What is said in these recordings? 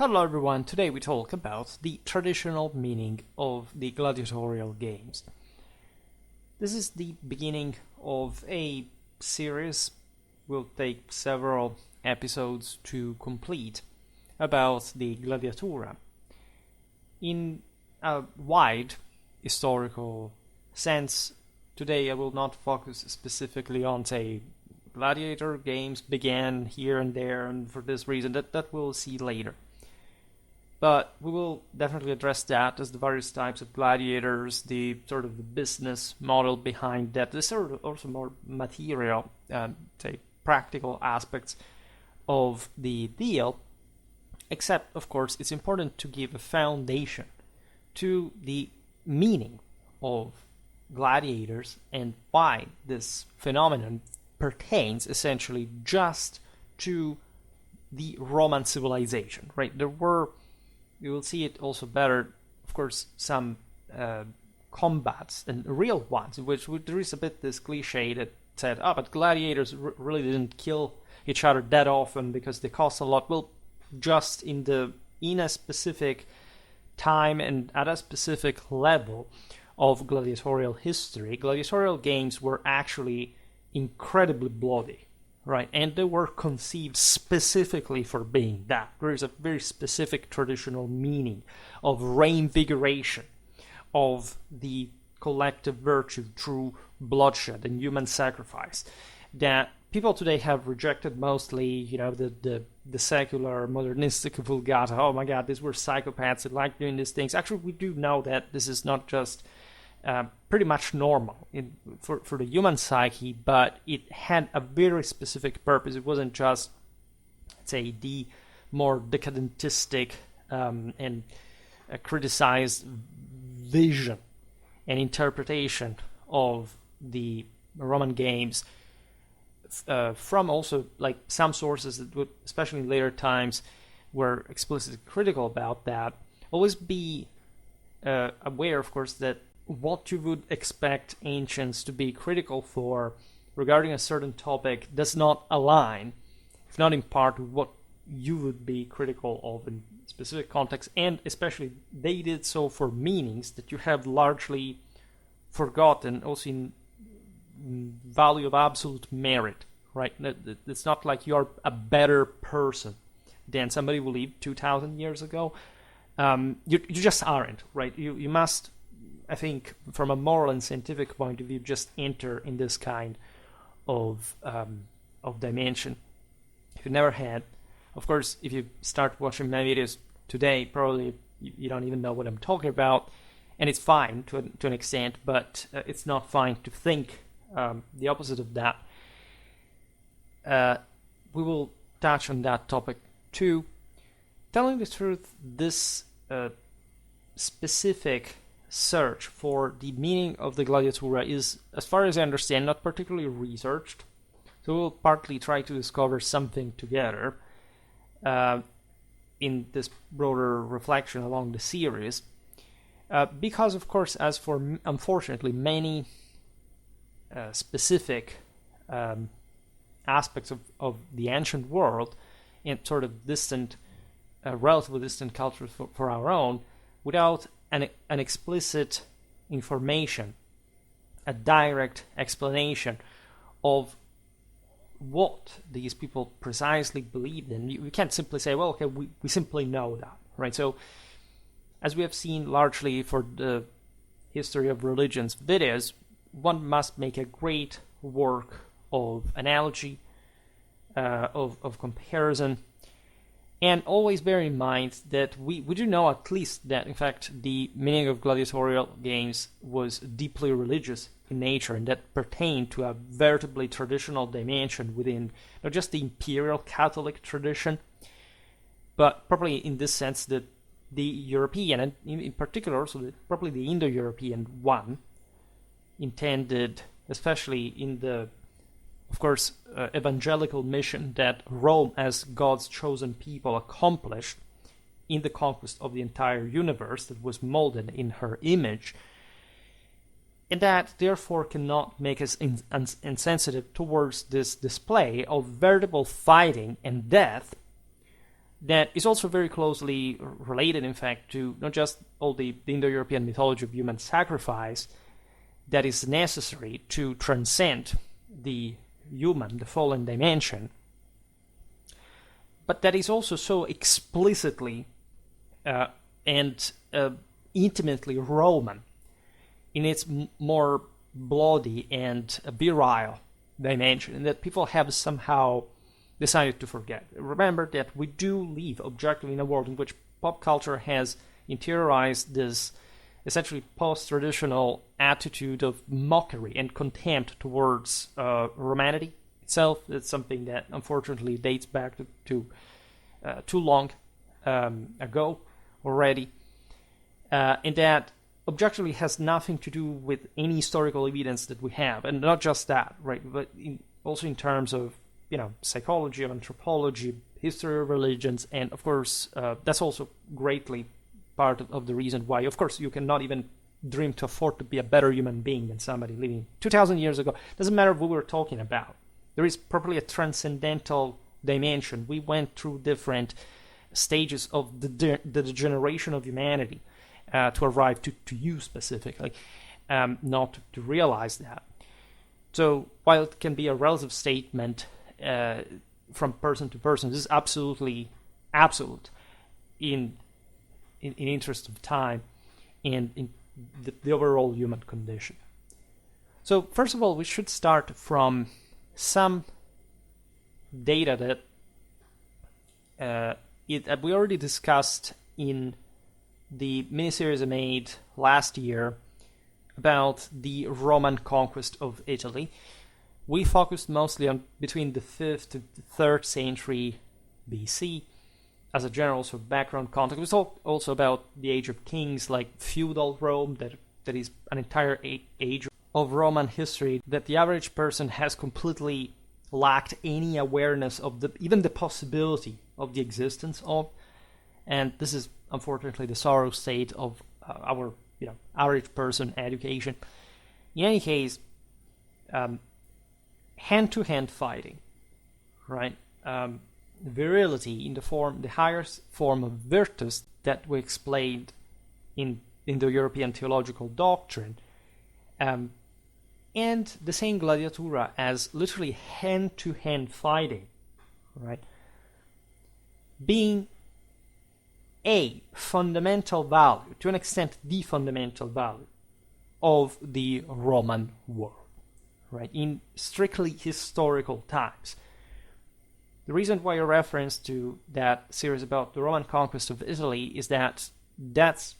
Hello everyone, today we talk about the traditional meaning of the gladiatorial games. This is the beginning of a series, will take several episodes to complete, about the gladiatura. In a wide historical sense, today I will not focus specifically on, say, gladiator games began here and there, and for this reason, that we'll see later. But we will definitely address that as the various types of gladiators, the sort of the business model behind that, the sort of also more material, say, practical aspects of the deal. Except, of course, it's important to give a foundation to the meaning of gladiators and why this phenomenon pertains essentially just to the Roman civilization, right? You will see it also better, of course, some combats, and real ones, in which there is a bit this cliche that said, but gladiators really didn't kill each other that often because they cost a lot. Well, just in a specific time and at a specific level of gladiatorial history, gladiatorial games were actually incredibly bloody. Right, and they were conceived specifically for being that. There is a very specific traditional meaning of reinvigoration of the collective virtue through bloodshed and human sacrifice that people today have rejected mostly, the secular, modernistic vulgata. Oh my God, these were psychopaths that like doing these things. Actually, we do know that this is not just pretty much normal for the human psyche, but it had a very specific purpose. It wasn't just, say, the more decadentistic and criticized vision and interpretation of the Roman games from also like some sources that would, especially in later times, were explicitly critical about that. Always be aware, of course, that what you would expect ancients to be critical for regarding a certain topic does not align, if not in part, with what you would be critical of in specific context, and especially they did so for meanings that you have largely forgotten, also in value of absolute merit, right? It's not like you're a better person than somebody who lived 2,000 years ago. You just aren't, right? You must, I think, from a moral and scientific point of view, just enter in this kind of dimension. If you never had, of course, if you start watching my videos today, probably you don't even know what I'm talking about, and it's fine to an extent, but it's not fine to think the opposite of that. We will touch on that topic too. Telling the truth, this specific search for the meaning of the gladiatura is, as far as I understand, not particularly researched. So we'll partly try to discover something together in this broader reflection along the series. Because, of course, as for, unfortunately, many specific aspects of the ancient world in sort of distant, relatively distant cultures for our own, without an explicit information, a direct explanation of what these people precisely believed in. We can't simply say, well, okay, we simply know that, right? So, as we have seen largely for the history of religions videos, one must make a great work of analogy, of comparison, and always bear in mind that we do know at least that, in fact, the meaning of gladiatorial games was deeply religious in nature, and that pertained to a veritably traditional dimension within not just the imperial Catholic tradition, but probably in this sense that the European, and in particular also probably the Indo-European one, intended, especially in the, of course, evangelical mission that Rome, as God's chosen people, accomplished in the conquest of the entire universe that was molded in her image, and that therefore cannot make us insensitive towards this display of veritable fighting and death that is also very closely related, in fact, to not just all the Indo-European mythology of human sacrifice that is necessary to transcend the human, the fallen dimension, but that is also so explicitly and intimately Roman in its more bloody and virile dimension, and that people have somehow decided to forget. Remember that we do live objectively in a world in which pop culture has interiorized this essentially post-traditional attitude of mockery and contempt towards romanity itself. It's something that unfortunately dates back to too long ago already, and that objectively has nothing to do with any historical evidence that we have, and not just that, right? But also in terms of psychology, of anthropology, history of religions, and of course that's also greatly part of the reason why, of course, you cannot even dream to afford to be a better human being than somebody living 2,000 years ago. Doesn't matter what we're talking about. There is probably a transcendental dimension. We went through different stages of the degeneration of humanity to arrive to you specifically, not to realize that. So while it can be a relative statement from person to person, this is absolutely absolute in interest of time and in the overall human condition. So first of all, we should start from some data that we already discussed in the miniseries I made last year about the Roman conquest of Italy. We focused mostly on between the 5th to the 3rd century BC as a general sort of background context. It was also about the age of kings, like feudal Rome, that is an entire age of Roman history that the average person has completely lacked any awareness of even the possibility of the existence of. And this is unfortunately the sorrow state of our average person education. In any case, hand-to-hand fighting, right? Virility in the highest form of virtus that we explained in the European theological doctrine, and the same gladiatura as literally hand-to-hand fighting, right? Being a fundamental value, to an extent the fundamental value of the Roman world, right? In strictly historical times. The reason why I reference to that series about the Roman conquest of Italy is that that's,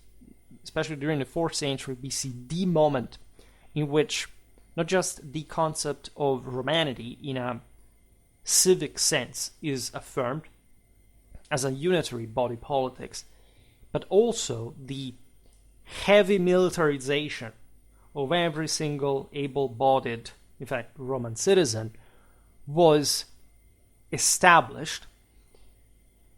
especially during the 4th century BC, the moment in which not just the concept of romanity in a civic sense is affirmed as a unitary body politics, but also the heavy militarization of every single able-bodied, in fact, Roman citizen was established,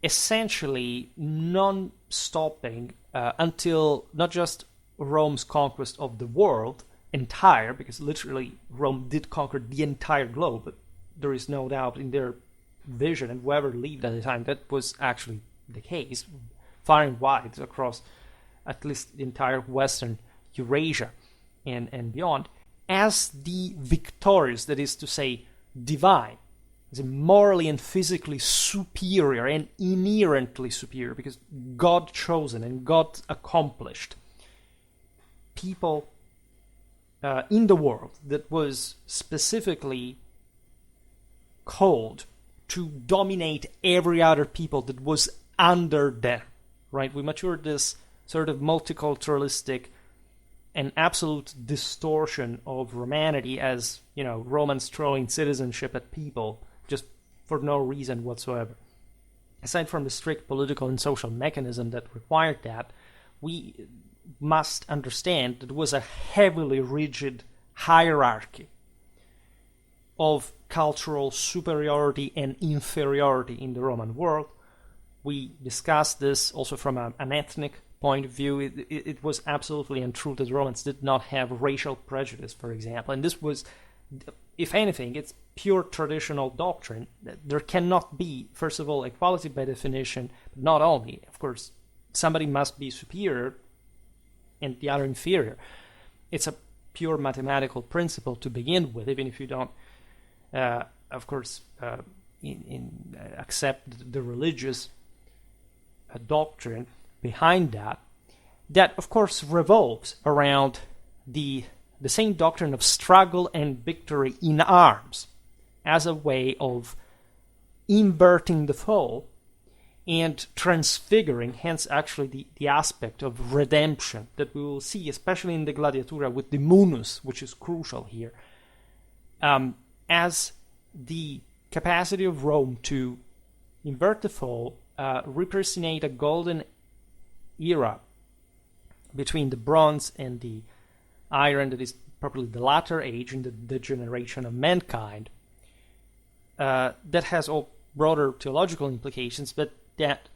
essentially non-stopping until not just Rome's conquest of the world entire, because literally Rome did conquer the entire globe, but there is no doubt in their vision, and whoever lived at the time, that was actually the case, far and wide across at least the entire Western Eurasia and beyond, as the victorious, that is to say, divine, as morally and physically superior and inherently superior, because God chosen and God accomplished people in the world that was specifically called to dominate every other people that was under them, right? We matured this sort of multiculturalistic and absolute distortion of Romanity as, Romans throwing citizenship at people just for no reason whatsoever. Aside from the strict political and social mechanism that required that, we must understand that it was a heavily rigid hierarchy of cultural superiority and inferiority in the Roman world. We discussed this also from an ethnic point of view. It was absolutely untrue that Romans did not have racial prejudice, for example, and this was if anything, it's pure traditional doctrine. There cannot be, first of all, equality by definition, but not only. Of course, somebody must be superior and the other inferior. It's a pure mathematical principle to begin with, even if you don't, of course, accept the religious doctrine behind that. That, of course, revolves around the same doctrine of struggle and victory in arms as a way of inverting the foe and transfiguring, hence actually the aspect of redemption that we will see, especially in the gladiatorial with the munus, which is crucial here, as the capacity of Rome to invert the foe, represent a golden era between the bronze and the iron, that is probably the latter age in the degeneration of mankind, that has all broader theological implications, but that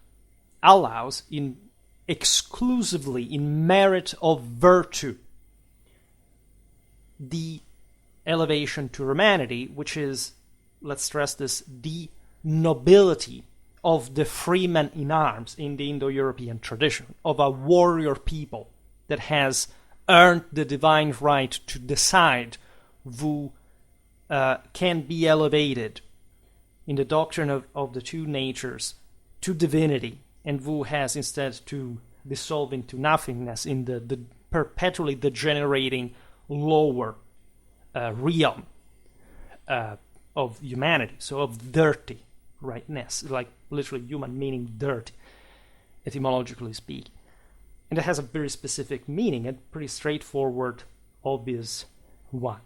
allows exclusively in merit of virtue the elevation to humanity, which is, let's stress this, the nobility of the freeman in arms in the Indo-European tradition, of a warrior people that has earned the divine right to decide who can be elevated in the doctrine of the two natures to divinity, and who has instead to dissolve into nothingness in the perpetually degenerating lower realm of humanity, so of dirty rightness, like literally human meaning dirty, etymologically speaking. And it has a very specific meaning, a pretty straightforward, obvious one.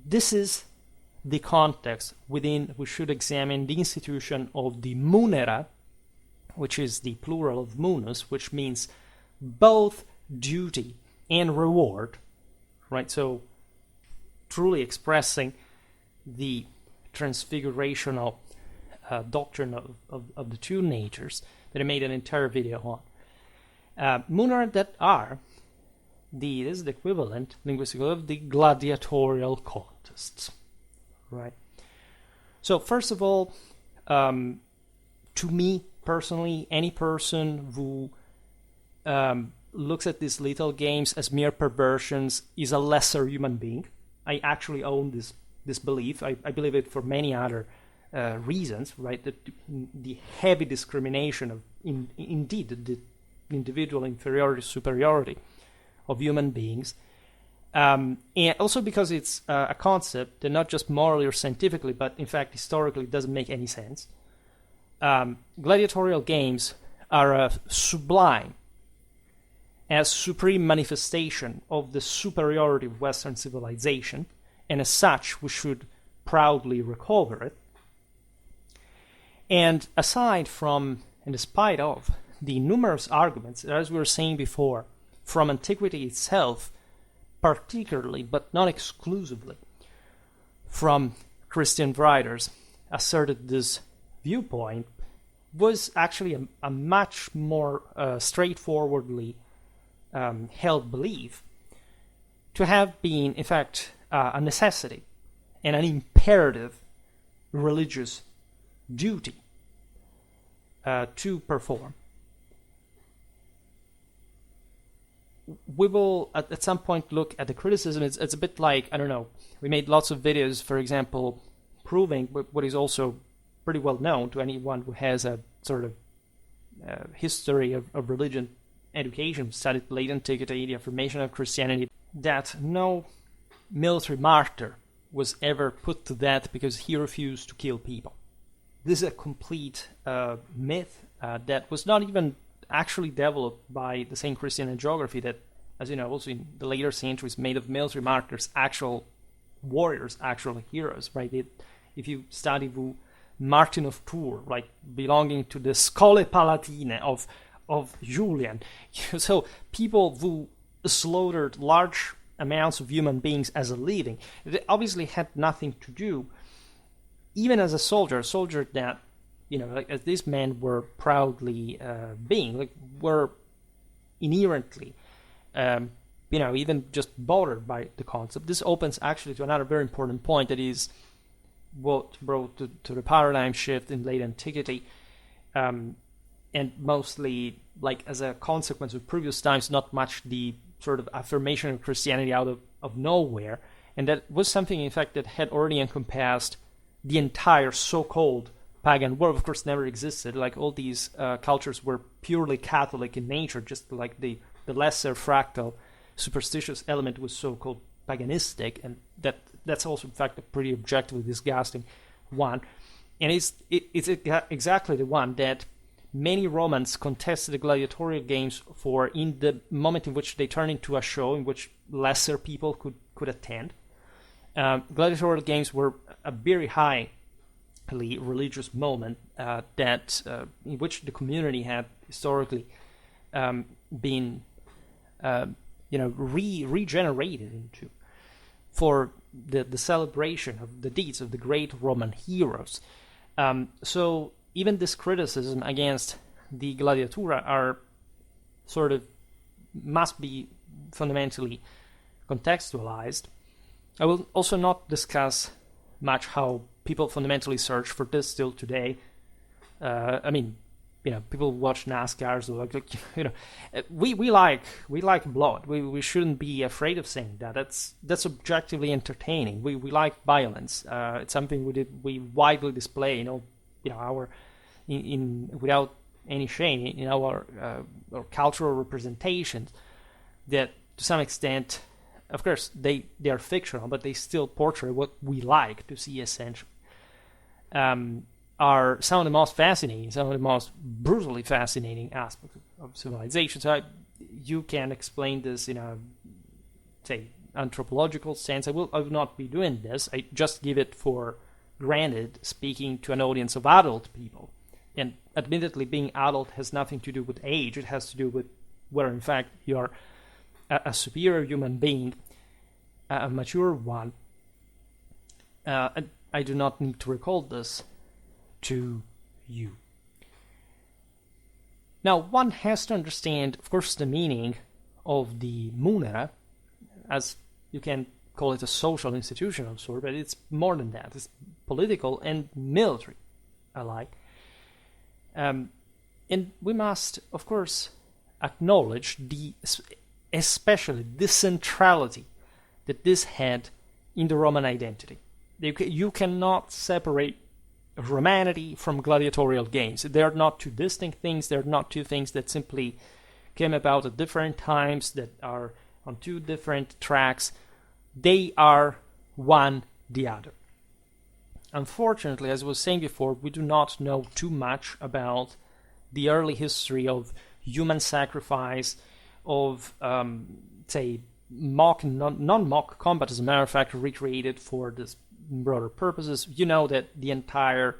This is the context within we should examine the institution of the munera, which is the plural of munus, which means both duty and reward, right? So truly expressing the transfigurational doctrine of the two natures that I made an entire video on. Munera that are this is the equivalent linguistically of the gladiatorial contests, right? So first of all, to me personally, any person who looks at these little games as mere perversions is a lesser human being. I actually own this belief. I believe it for many other reasons, right? The heavy discrimination of, indeed, the individual inferiority, superiority of human beings. And also because it's a concept that not just morally or scientifically, but in fact historically doesn't make any sense. Gladiatorial games are a sublime as supreme manifestation of the superiority of Western civilization, and as such we should proudly recover it. And aside from, and despite of, the numerous arguments, as we were saying before, from antiquity itself, particularly, but not exclusively, from Christian writers, asserted this viewpoint, was actually a much more straightforwardly held belief to have been, in fact, a necessity and an imperative religious duty to perform. We will at some point look at the criticism. It's a bit like, I don't know, we made lots of videos, for example, proving what is also pretty well known to anyone who has a sort of history of religion education, studied late antiquity, the affirmation of Christianity, that no military martyr was ever put to death because he refused to kill people. This is a complete myth that was not even actually developed by the same Christian hagiography that, as you know, also in the later centuries made of military martyrs actual warriors, actual heroes, right? If you study Martin of Tours, like belonging to the Schole Palatine of Julian, so people who slaughtered large amounts of human beings as a living, they obviously had nothing to do, even as a soldier that, you know, like, as these men were proudly being, like, were inherently even just bothered by the concept. This opens actually to another very important point, that is what brought to the paradigm shift in late antiquity, and mostly like as a consequence of previous times, not much the sort of affirmation of Christianity out of nowhere. And that was something, in fact, that had already encompassed the entire so-called pagan world. Of course, never existed. Like all these cultures were purely Catholic in nature, just like the lesser fractal superstitious element was so-called paganistic, and that's also, in fact, a pretty objectively disgusting one. And it's exactly the one that many Romans contested the gladiatorial games for, in the moment in which they turned into a show in which lesser people could attend. Gladiatorial games were a very highly religious moment that in which the community had historically been regenerated into for the celebration of the deeds of the great Roman heroes. So even this criticism against the gladiatura must be fundamentally contextualized. I will also not discuss much how people fundamentally search for this still today. People watch NASCAR, so we like blood. We shouldn't be afraid of saying that. That's objectively entertaining. We like violence. It's something we widely display. Without any shame in our cultural representations. That to some extent, of course, they are fictional, but they still portray what we like to see essentially. Are some of the most fascinating, some of the most brutally fascinating aspects of civilization. So you can explain this in a, say, anthropological sense. I will not be doing this. I just give it for granted, speaking to an audience of adult people. And admittedly, being adult has nothing to do with age. It has to do with whether, in fact, you are a superior human being, a mature one. I do not need to recall this to you. Now, one has to understand, of course, the meaning of the munera, as you can call it a social institution of sort, but it's more than that. It's political and military alike. And we must, of course, acknowledge especially the centrality that this had in the Roman identity. You cannot separate romanity from gladiatorial games. They are not two distinct things. They're not two things that simply came about at different times, that are on two different tracks. They are one the other. Unfortunately, as I was saying before, we do not know too much about the early history of human sacrifice, of, mock and non-mock combat, as a matter of fact, recreated for this broader purposes. You know that the entire,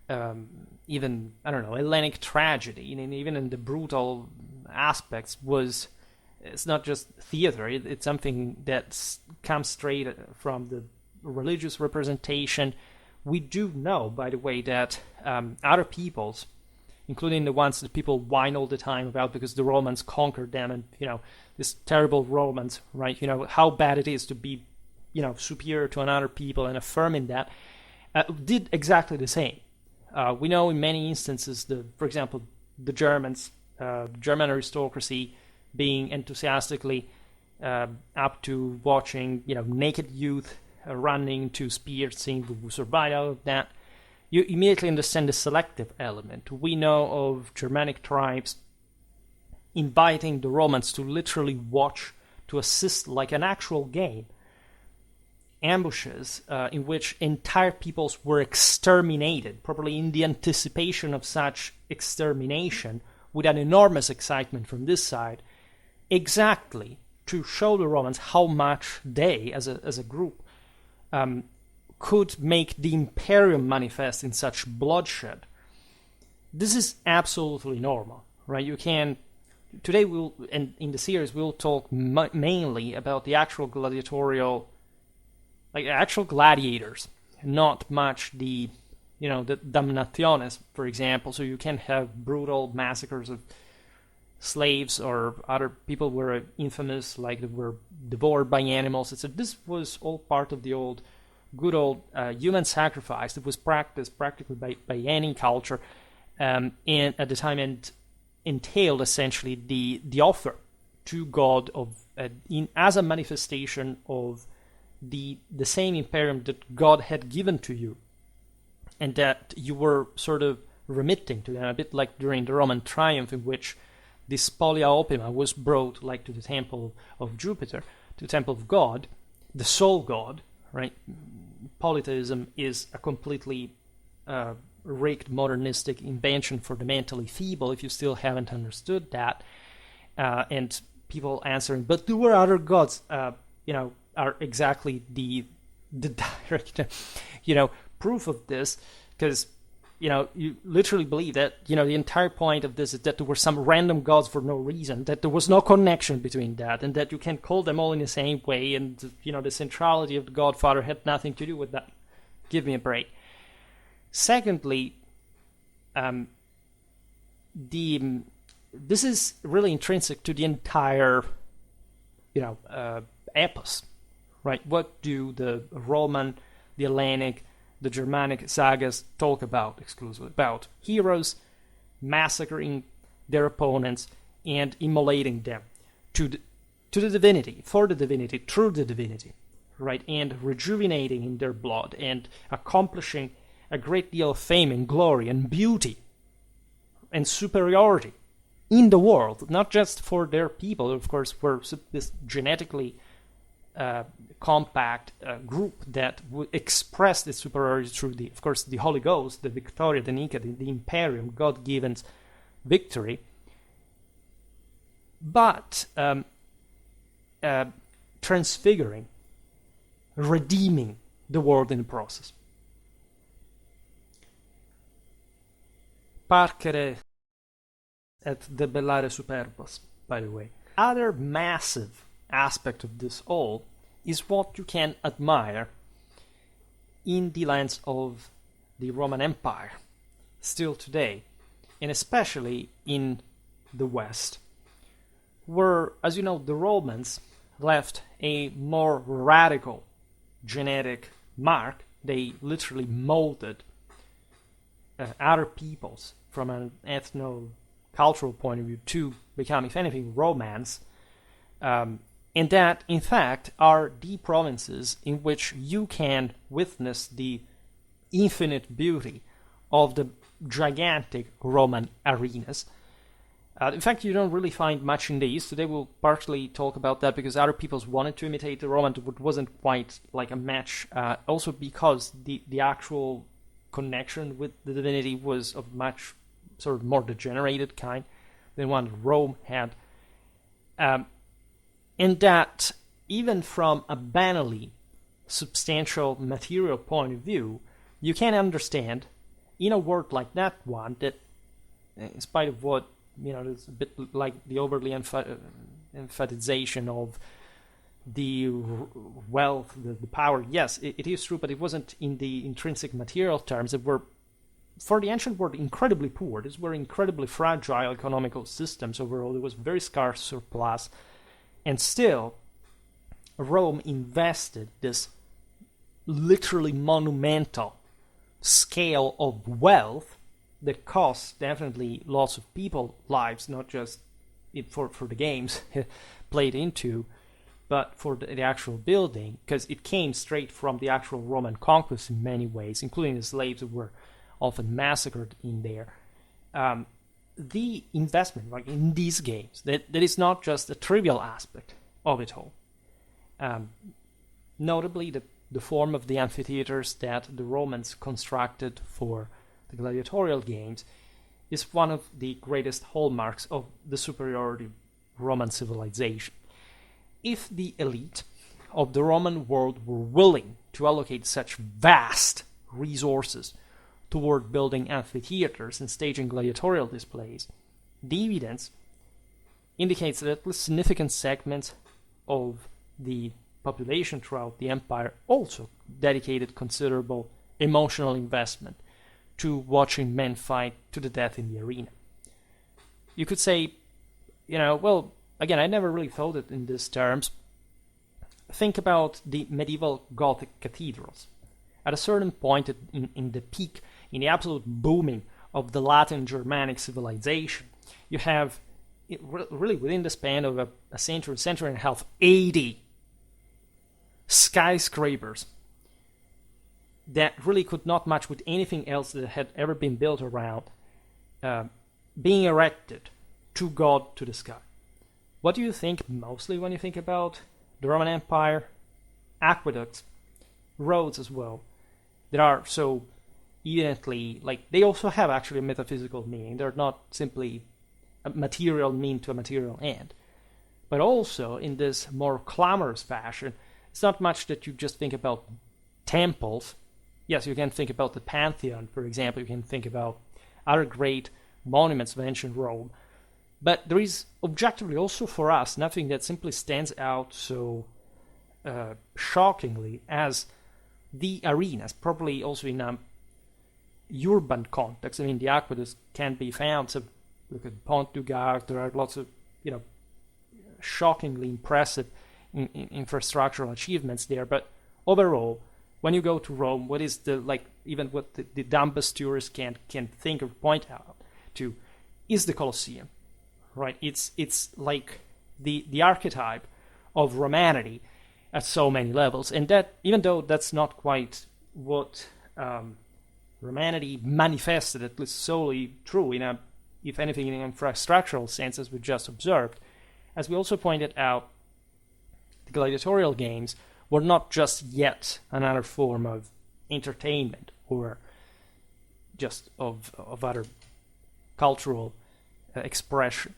Hellenic tragedy, even in the brutal aspects, it's not just theater, it's something that comes straight from the religious representation. We do know, by the way, that other peoples, including the ones that people whine all the time about because the Romans conquered them, and this terrible Romans, right? How bad it is to be superior to another people and affirming that, did exactly the same. We know in many instances, for example, the Germans, German aristocracy, being enthusiastically up to watching naked youth running to spears, seeing who survived out of that. You immediately understand the selective element. We know of Germanic tribes inviting the Romans to literally watch, to assist like an actual game, ambushes in which entire peoples were exterminated, probably in the anticipation of such extermination, with an enormous excitement from this side, exactly to show the Romans how much they, as a group, could make the imperium manifest in such bloodshed. This is absolutely normal, right? Today and in the series, we'll talk mainly about the actual gladiatorial, like actual gladiators, not much the damnationes, for example. So you can have brutal massacres of slaves or other people were infamous, like they were devoured by animals. So this was all part of the good old human sacrifice that was practiced practically by any culture, and at the time, and entailed essentially the offer to God of as a manifestation of the same imperium that God had given to you, and that you were sort of remitting to them, a bit like during the Roman triumph, in which the spolia opima was brought like to the temple of Jupiter, to the temple of God, the sole God, right? Polytheism is a completely rigged modernistic invention for the mentally feeble, if you still haven't understood that. And people answering, but there were other gods, are exactly the direct, proof of this, because you literally believe that, the entire point of this is that there were some random gods for no reason, that there was no connection between that, and that you can call them all in the same way, and, the centrality of the Godfather had nothing to do with that. Give me a break. Secondly, this is really intrinsic to the entire, epos, right? What do the Roman, the Hellenic, the Germanic sagas talk about exclusively? About heroes massacring their opponents and immolating them to the divinity, for the divinity, through the divinity, right? And rejuvenating in their blood and accomplishing a great deal of fame and glory and beauty and superiority in the world, not just for their people. Of course, were this genetically compact group that would express the superiority through the Holy Ghost, the Victoria, the Nika, the Imperium, God-given victory, but transfiguring, redeeming the world in the process. Parcere et debellare superbos, by the way. Other massive aspect of this all is what you can admire in the lands of the Roman Empire still today, and especially in the West, where, as you know, the Romans left a more radical genetic mark. They literally molded other peoples from an ethno-cultural point of view to become, if anything, Romans, and that, in fact, are the provinces in which you can witness the infinite beauty of the gigantic Roman arenas. In fact, you don't really find much in the East. Today we'll partly talk about that because other peoples wanted to imitate the Roman, but wasn't quite like a match. Also because the actual connection with the divinity was of much sort of more degenerated kind than one Rome had. And that even from a banally substantial material point of view, you can understand in a world like that one that, in spite of what, it's a bit like the overly emphatization of the wealth, the power. Yes, it is true, but it wasn't in the intrinsic material terms. That were, for the ancient world, incredibly poor. These were incredibly fragile economical systems overall. There was very scarce surplus. And still, Rome invested this literally monumental scale of wealth that cost definitely lots of people lives, not just for the games played into, but for the actual building, because it came straight from the actual Roman conquest in many ways, including the slaves who were often massacred in there. The investment, like in these games, that is not just a trivial aspect of it all. Notably, the form of the amphitheaters that the Romans constructed for the gladiatorial games is one of the greatest hallmarks of the superiority of Roman civilization. If the elite of the Roman world were willing to allocate such vast resources toward building amphitheaters and staging gladiatorial displays, the evidence indicates that at least significant segments of the population throughout the empire also dedicated considerable emotional investment to watching men fight to the death in the arena. You could say well, again, I never really thought it in these terms. Think about the medieval Gothic cathedrals. At a certain point in the peak, in the absolute booming of the Latin Germanic civilization, you have, really within the span of a century and a half, 80 skyscrapers that really could not match with anything else that had ever been built around, being erected to God, to the sky. What do you think mostly when you think about the Roman Empire? Aqueducts, roads as well, that are so evidently, they also have actually a metaphysical meaning. They're not simply a material mean to a material end. But also, in this more clamorous fashion, it's not much that you just think about temples. Yes, you can think about the Pantheon, for example. You can think about other great monuments of ancient Rome. But there is objectively also for us nothing that simply stands out so shockingly as the arenas, probably also in a urban context. I mean, the aqueducts can be found. So look at Pont du Gard. There are lots of, shockingly impressive infrastructural achievements there. But overall, when you go to Rome, what is even what the dumbest tourist can think or point out to is the Colosseum, right? It's like the archetype of romanity at so many levels, and that, even though that's not quite what romanity manifested, at least solely true if anything, in an infrastructural sense, as we just observed, as we also pointed out, the gladiatorial games were not just yet another form of entertainment or just of other cultural expression.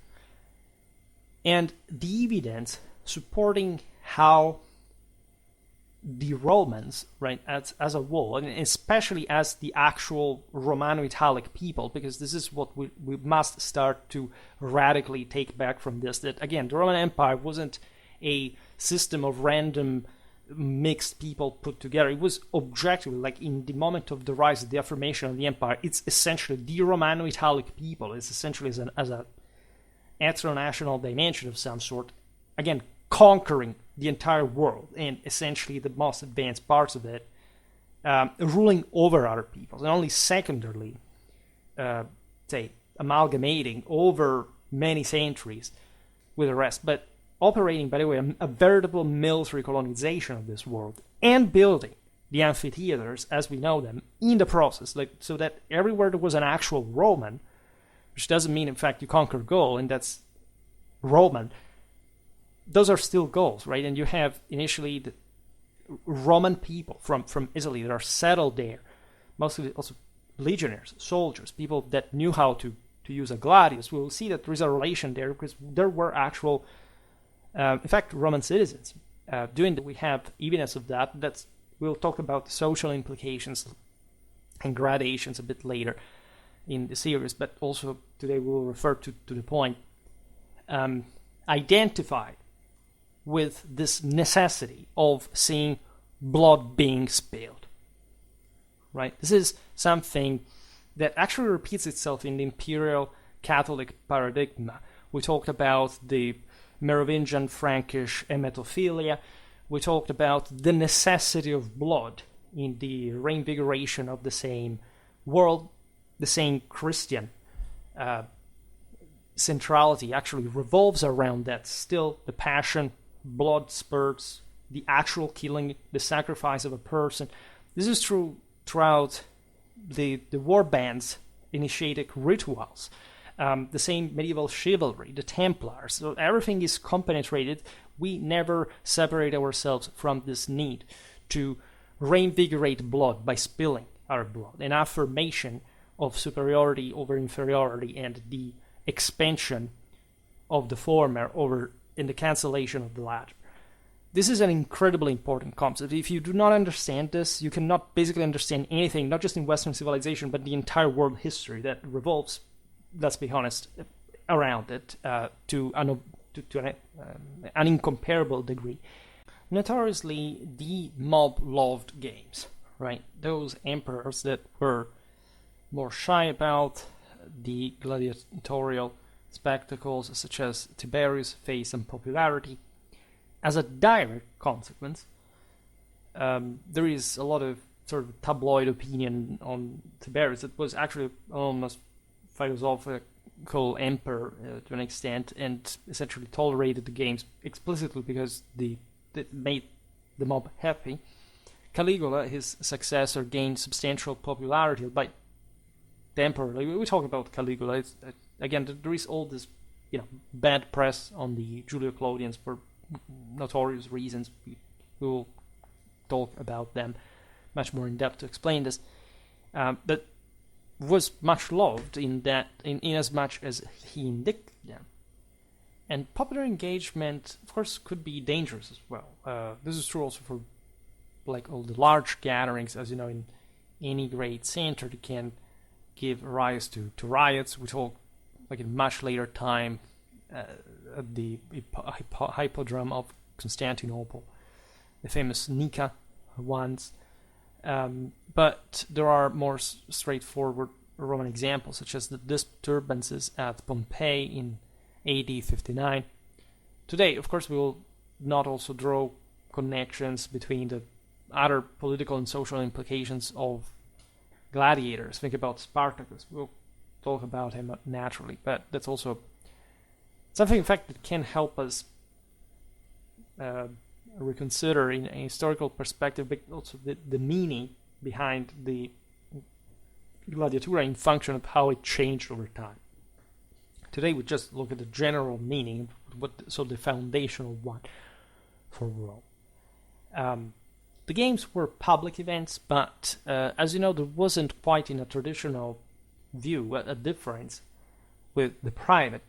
And the evidence supporting how the Romans, right, as a whole, and especially as the actual Romano-Italic people, because this is what we must start to radically take back from this, that again, the Roman Empire wasn't a system of random mixed people put together. It was objectively, in the moment of the rise, the affirmation of the empire, it's essentially the Romano-Italic people. It's essentially as a ethno-national dimension of some sort, again, conquering the entire world and essentially the most advanced parts of it, ruling over other peoples, and only secondarily, amalgamating over many centuries with the rest, but operating, by the way, a veritable military colonization of this world, and building the amphitheaters as we know them in the process, so that everywhere there was an actual Roman, which doesn't mean in fact you conquer Gaul and that's Roman, those are still Gauls, right? And you have initially the Roman people from Italy that are settled there, mostly also legionnaires, soldiers, people that knew how to use a gladius. We will see that there is a relation there because there were actual, in fact, Roman citizens doing that. We have evidence of that. We'll talk about the social implications and gradations a bit later in the series, but also today we will refer to the point identified with this necessity of seeing blood being spilled, right? This is something that actually repeats itself in the imperial Catholic paradigm. We talked about the Merovingian Frankish emetophilia. We talked about the necessity of blood in the reinvigoration of the same world. The same Christian centrality actually revolves around that. Still, the passion, blood spurts, the actual killing, the sacrifice of a person. This is true throughout the war bands' initiatic rituals. The same medieval chivalry, the Templars. So everything is compenetrated. We never separate ourselves from this need to reinvigorate blood by spilling our blood, an affirmation of superiority over inferiority and the expansion of the former over in the cancellation of the latter. This is an incredibly important concept. If you do not understand this, you cannot basically understand anything, not just in Western civilization, but the entire world history that revolves, let's be honest, around it to an incomparable degree. Notoriously, the mob loved games, right? Those emperors that were more shy about the gladiatorial spectacles such as Tiberius' face and popularity. As a direct consequence, there is a lot of sort of tabloid opinion on Tiberius. It was actually almost philosophical emperor to an extent, and essentially tolerated the games explicitly because it made the mob happy. Caligula, his successor, gained substantial popularity by the emperor. We talk about Caligula. Again, there is all this, bad press on the Julio-Claudians for notorious reasons. We will talk about them much more in depth to explain this. But was much loved in as much as he indicted them. And popular engagement, of course, could be dangerous as well. This is true also for all the large gatherings, as you know, in any great center, it can give rise to riots. We talk in a much later time at the Hippodrome of Constantinople, the famous Nika ones. But there are more straightforward Roman examples, such as the disturbances at Pompeii in AD 59. Today, of course, we will not also draw connections between the other political and social implications of gladiators. Think about Spartacus. We'll talk about him naturally, but that's also something, in fact, that can help us reconsider in a historical perspective, but also the meaning behind the gladiatura in function of how it changed over time. Today we just look at the general meaning, so the foundational one for Rome. The games were public events, but as you know, there wasn't quite in a traditional view a difference with the private.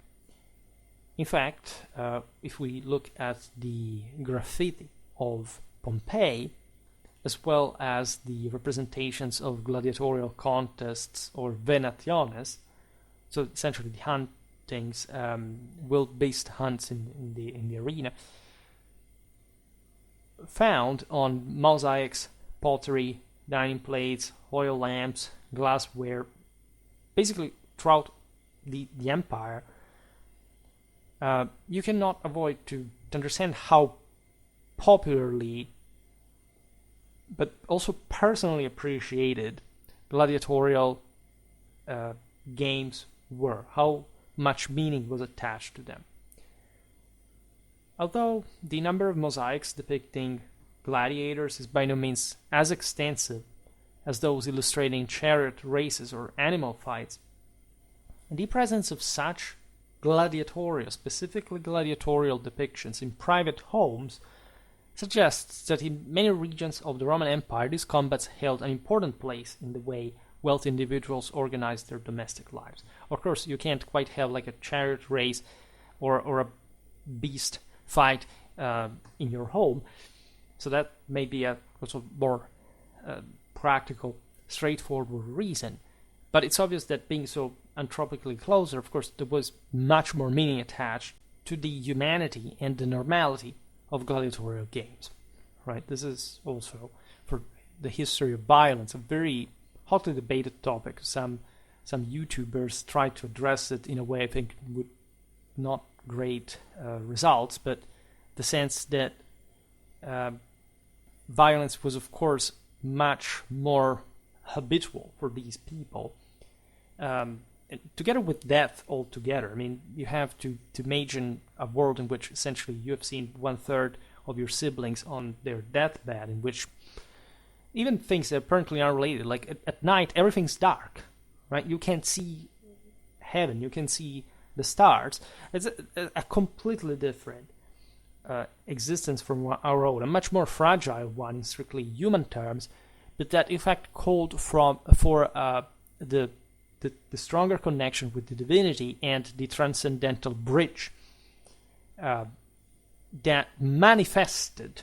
In fact, if we look at the graffiti of Pompeii, as well as the representations of gladiatorial contests or venationes, so essentially the huntings, wild-based hunts in the arena, found on mosaics, pottery, dining plates, oil lamps, glassware, basically throughout the empire, you cannot avoid to understand how popularly but also personally appreciated gladiatorial games were, how much meaning was attached to them. Although the number of mosaics depicting gladiators is by no means as extensive as those illustrating chariot races or animal fights, the presence of such gladiatorial, specifically gladiatorial depictions in private homes suggests that in many regions of the Roman Empire these combats held an important place in the way wealthy individuals organized their domestic lives. Of course, you can't quite have a chariot race or a beast fight in your home, so that may be a also more practical, straightforward reason. But it's obvious that being so anthropically closer, of course, there was much more meaning attached to the humanity and the normality of gladiatorial games, right? This is also, for the history of violence, a very hotly debated topic. Some YouTubers try to address it in a way I think with not great results, but the sense that violence was, of course, much more habitual for these people, together with death altogether. I mean, you have to imagine a world in which essentially you have seen 1/3 of your siblings on their deathbed, in which even things that apparently are related, like at night, everything's dark, right? You can't see heaven, you can see the stars. It's a completely different existence from our own, a much more fragile one in strictly human terms, but that in fact called for the stronger connection with the divinity and the transcendental bridge that manifested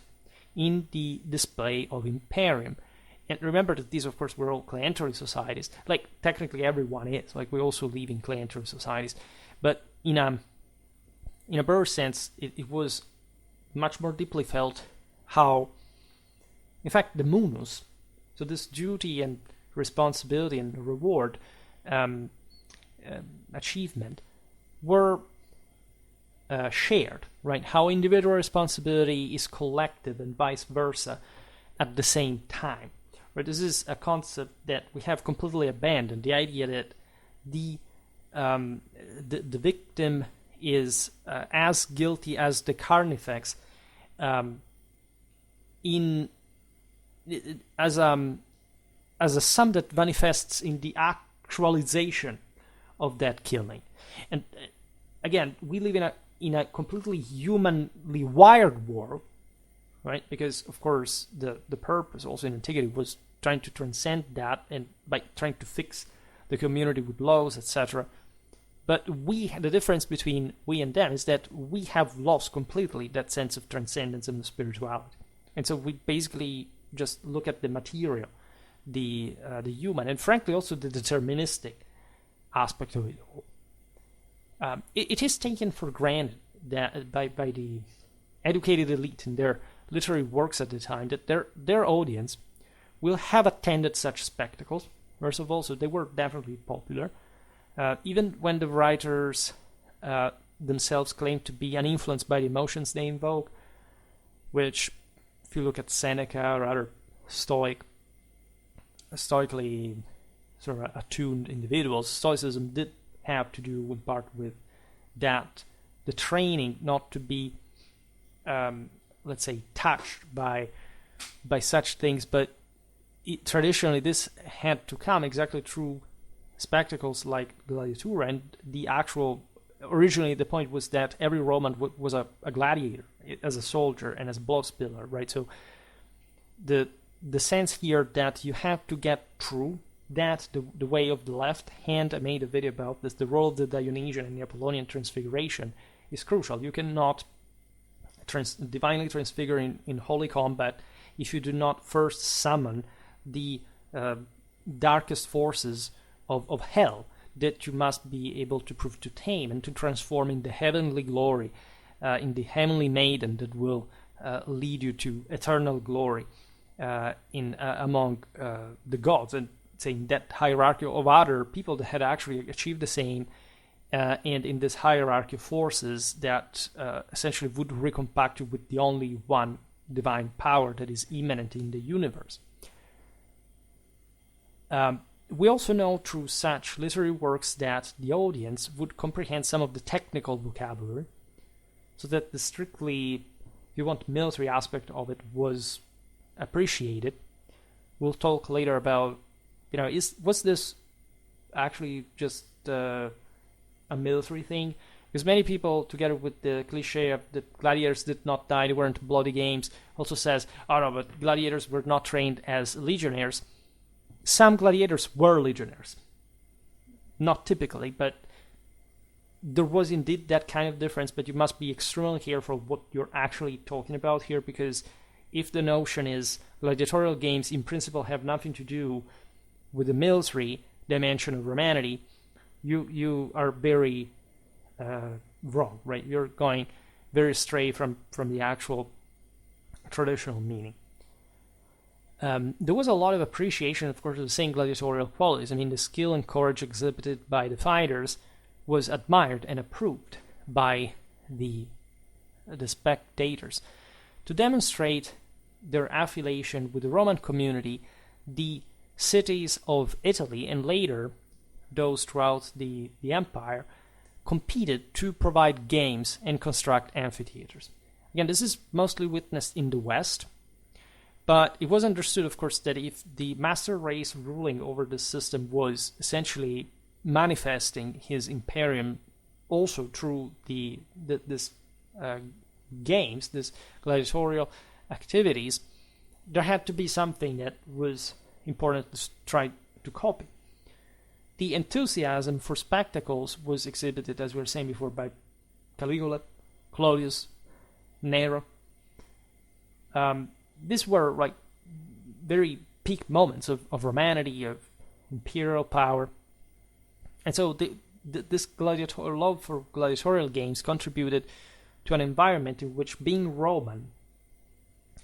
in the display of Imperium. And remember that these, of course, were all clientary societies. Like, technically everyone is. Like, we also live in clientary societies. But in a broader sense, it was much more deeply felt how, in fact, the munus, so this duty and responsibility and reward, achievement, were shared, right? How individual responsibility is collective and vice versa at the same time. Right? This is a concept that we have completely abandoned. The idea that the victim is as guilty as the carnifex as a sum that manifests in the actualization of that killing. And again, we live in a completely humanly wired world, right? Because of course the purpose also in Antiquity was trying to transcend that, and by trying to fix the community with laws, etc. But the difference between we and them is that we have lost completely that sense of transcendence and spirituality. And so we basically just look at the material, the human, and frankly also the deterministic aspect of it all. It is taken for granted that by the educated elite in their literary works at the time that their audience will have attended such spectacles, first of all, so they were definitely popular. Even when the writers themselves claim to be uninfluenced by the emotions they invoke, which, if you look at Seneca or other stoically sort of attuned individuals, Stoicism did have to do in part with that, the training not to be, let's say, touched by such things, but traditionally this had to come exactly through spectacles like gladiatorial, and the actual originally the point was that every Roman was a gladiator as a soldier and as a blood spiller, right? So the sense here that you have to get through that the way of the left hand. I made a video about this. The role of the Dionysian and Neapolitan transfiguration is crucial. You cannot divinely transfigure in holy combat if you do not first summon the darkest forces of hell that you must be able to prove to tame and to transform in the heavenly glory, in the heavenly maiden that will lead you to eternal glory among the gods, and saying that hierarchy of other people that had actually achieved the same, and in this hierarchy of forces that essentially would recompact you with the only one divine power that is immanent in the universe. We also know through such literary works that the audience would comprehend some of the technical vocabulary, so that the strictly, if you want, military aspect of it was appreciated. We'll talk later about, was this actually just a military thing? Because many people, together with the cliche of the gladiators did not die, they weren't bloody games, also says, oh no, but gladiators were not trained as legionnaires. Some gladiators were legionnaires. Not typically, but there was indeed that kind of difference, but you must be extremely careful what you're actually talking about here, because if the notion is gladiatorial games in principle have nothing to do with the military dimension of romanity, you are very wrong, right? You're going very astray from the actual traditional meaning. There was a lot of appreciation, of course, of the same gladiatorial qualities. I mean, the skill and courage exhibited by the fighters was admired and approved by the spectators. To demonstrate their affiliation with the Roman community, the cities of Italy and later those throughout the empire competed to provide games and construct amphitheaters. Again, this is mostly witnessed in the West, but it was understood, of course, that if the master race ruling over the system was essentially manifesting his imperium also through this games, this gladiatorial activities, there had to be something that was important to try to copy. The enthusiasm for spectacles was exhibited, as we were saying before, by Caligula, Claudius, Nero. These were like very peak moments of romanity, of imperial power. And so this love for gladiatorial games contributed to an environment in which being Roman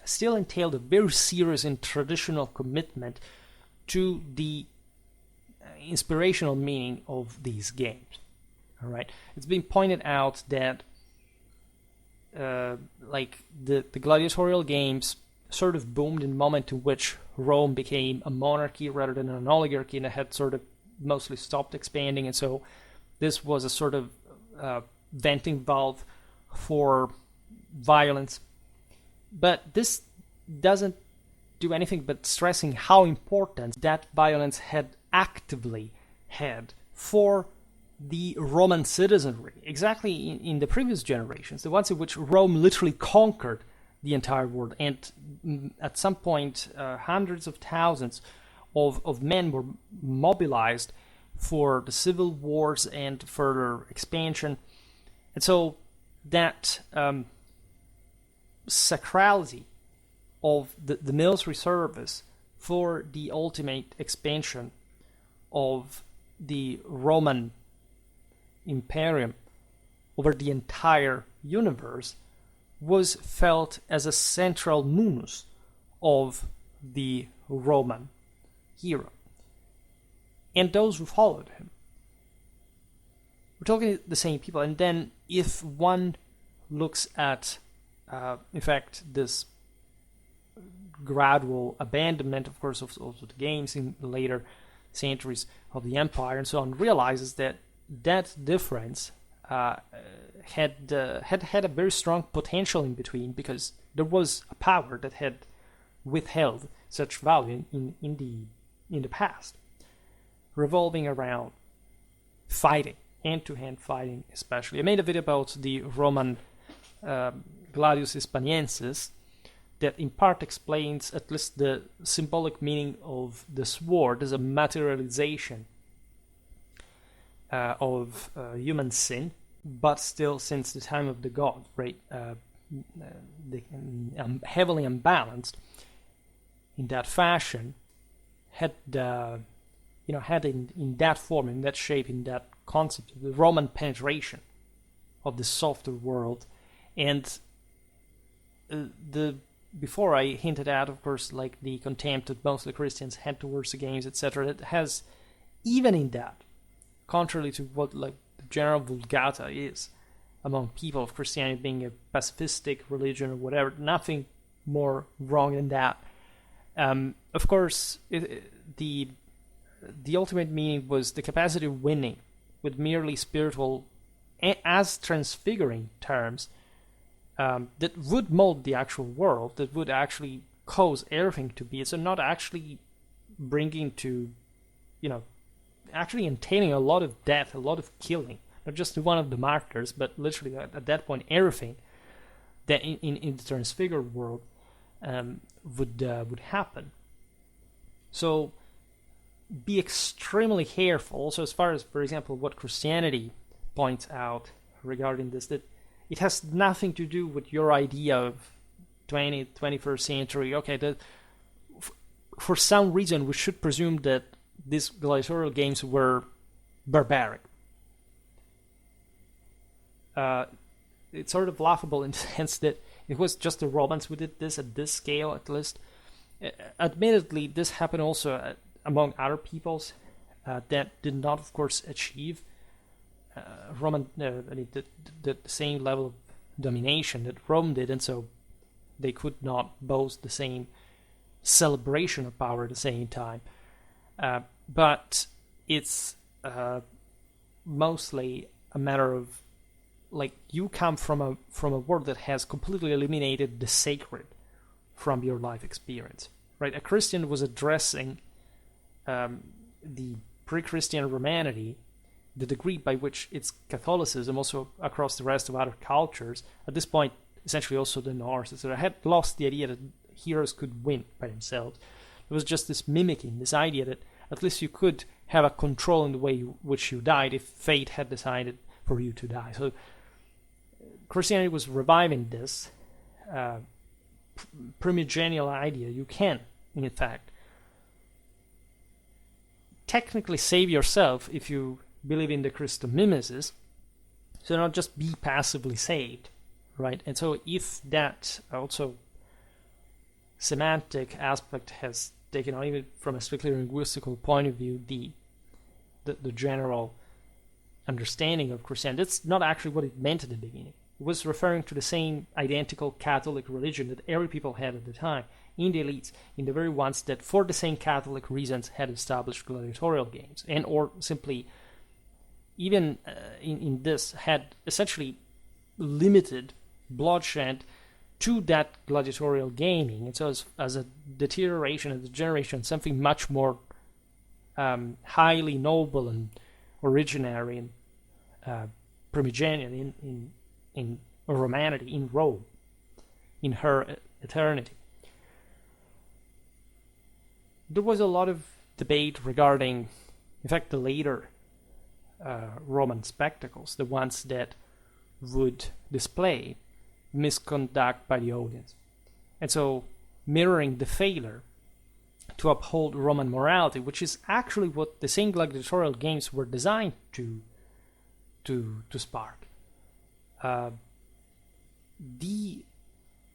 still entailed a very serious and traditional commitment to the inspirational meaning of these games. All right, it's been pointed out that like the gladiatorial games sort of boomed in the moment in which Rome became a monarchy rather than an oligarchy, and it had sort of mostly stopped expanding, and so this was a sort of venting valve for violence. But this doesn't do anything but stressing how important that violence had actively had for the Roman citizenry, exactly in the previous generations, the ones in which Rome literally conquered the entire world, and at some point hundreds of thousands of men were mobilized for the civil wars and further expansion. And so that sacrality of the military service for the ultimate expansion of the Roman imperium over the entire universe was felt as a central munus of the Roman hero and those who followed him. We're talking the same people. And then if one looks at in fact this gradual abandonment, of course, of the games in later centuries of the empire and so on, realizes that that difference had a very strong potential in between, because there was a power that had withheld such value in the past, revolving around fighting, hand-to-hand fighting especially. I made a video about the Roman Gladius Hispaniensis that in part explains at least the symbolic meaning of the sword as a materialization of human sin, but still since the time of the god, right, heavily unbalanced in that fashion, had in that form, in that shape, in that concept of the Roman penetration of the softer world. And before I hinted at, of course, like the contempt that mostly Christians had towards the games, etc., that has, even in that, contrary to what like the general vulgata is among people of Christianity being a pacifistic religion or whatever, nothing more wrong than that. Of course, the ultimate meaning was the capacity of winning with merely spiritual, as transfiguring terms, that would mold the actual world, that would actually cause everything to be. So not actually bringing to, actually entailing a lot of death, a lot of killing, not just one of the martyrs, but literally at that point everything that in the transfigured world would happen. So be extremely careful. Also, as far as, for example, what Christianity points out regarding this, that it has nothing to do with your idea of 21st century. Okay, that for some reason we should presume that these gladiatorial games were barbaric. It's sort of laughable in the sense that it was just the Romans who did this at this scale, at least. Admittedly, this happened also among other peoples that did not, of course, achieve the same level of domination that Rome did, and so they could not boast the same celebration of power at the same time. But it's mostly a matter of, like, you come from a world that has completely eliminated the sacred from your life experience, right? A Christian was addressing the pre-Christian romanity, the degree by which its Catholicism, also across the rest of other cultures, at this point, essentially also the Norse, so had lost the idea that heroes could win by themselves. It was just this mimicking, this idea that at least you could have a control in the way which you died if fate had decided for you to die. So Christianity was reviving this primigenial idea. You can, in fact, technically save yourself if you believe in the Christomimesis, so not just be passively saved, right? And so if that also semantic aspect has taken on, even from a strictly linguistical point of view, the general understanding of Christianity. That's not actually what it meant at the beginning. It was referring to the same identical Catholic religion that every people had at the time, in the elites, in the very ones that for the same Catholic reasons had established gladiatorial games, and or simply even in this had essentially limited bloodshed to that gladiatorial gaming. And so as a deterioration, a degeneration, something much more highly noble and originary and primigenial in romanity, in Rome, in her eternity. There was a lot of debate regarding, in fact, the later Roman spectacles, the ones that would display misconduct by the audience. And so mirroring the failure to uphold Roman morality, which is actually what the same gladiatorial games were designed to spark. The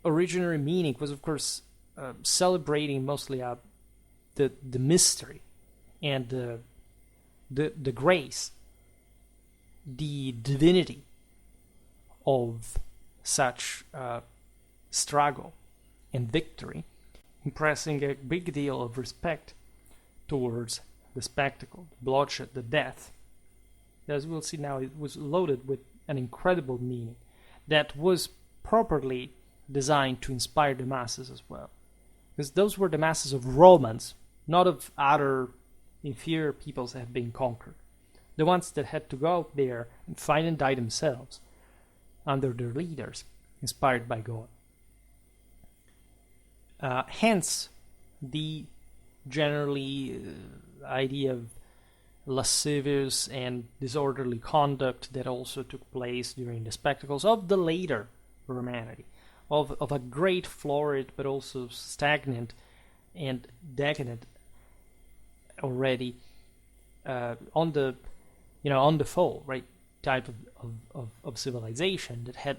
originary meaning was, of course, celebrating mostly the mystery and the grace, the divinity of such struggle and victory, impressing a big deal of respect towards the spectacle, the bloodshed, the death. As we'll see now, it was loaded with an incredible meaning that was properly designed to inspire the masses as well. Because those were the masses of Romans, not of other inferior peoples that had been conquered. The ones that had to go out there and fight and die themselves under their leaders, inspired by God. Hence, the generally idea of lascivious and disorderly conduct that also took place during the spectacles of the later Romanity, of a great florid but also stagnant and decadent already on the fall, right, type of civilization that had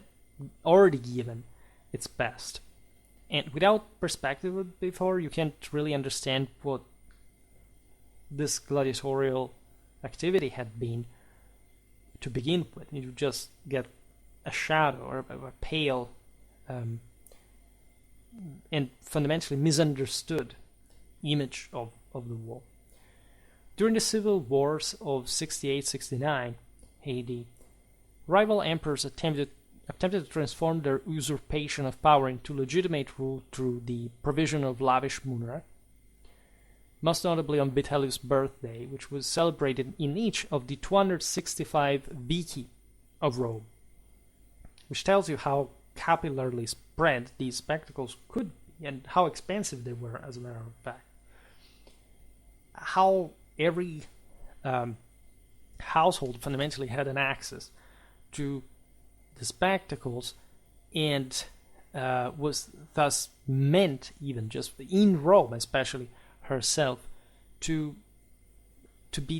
already given its best. And without perspective before, you can't really understand what this gladiatorial activity had been to begin with. You just get a shadow or a pale and fundamentally misunderstood image of the war. During the civil wars of 68-69 AD, rival emperors attempted to transform their usurpation of power into legitimate rule through the provision of lavish munera, most notably on Vitellius' birthday, which was celebrated in each of the 265 vici of Rome, which tells you how capillarly spread these spectacles could be and how expensive they were, as a matter of fact. How every household fundamentally had an access to the spectacles and was thus meant, even just in Rome especially herself, to be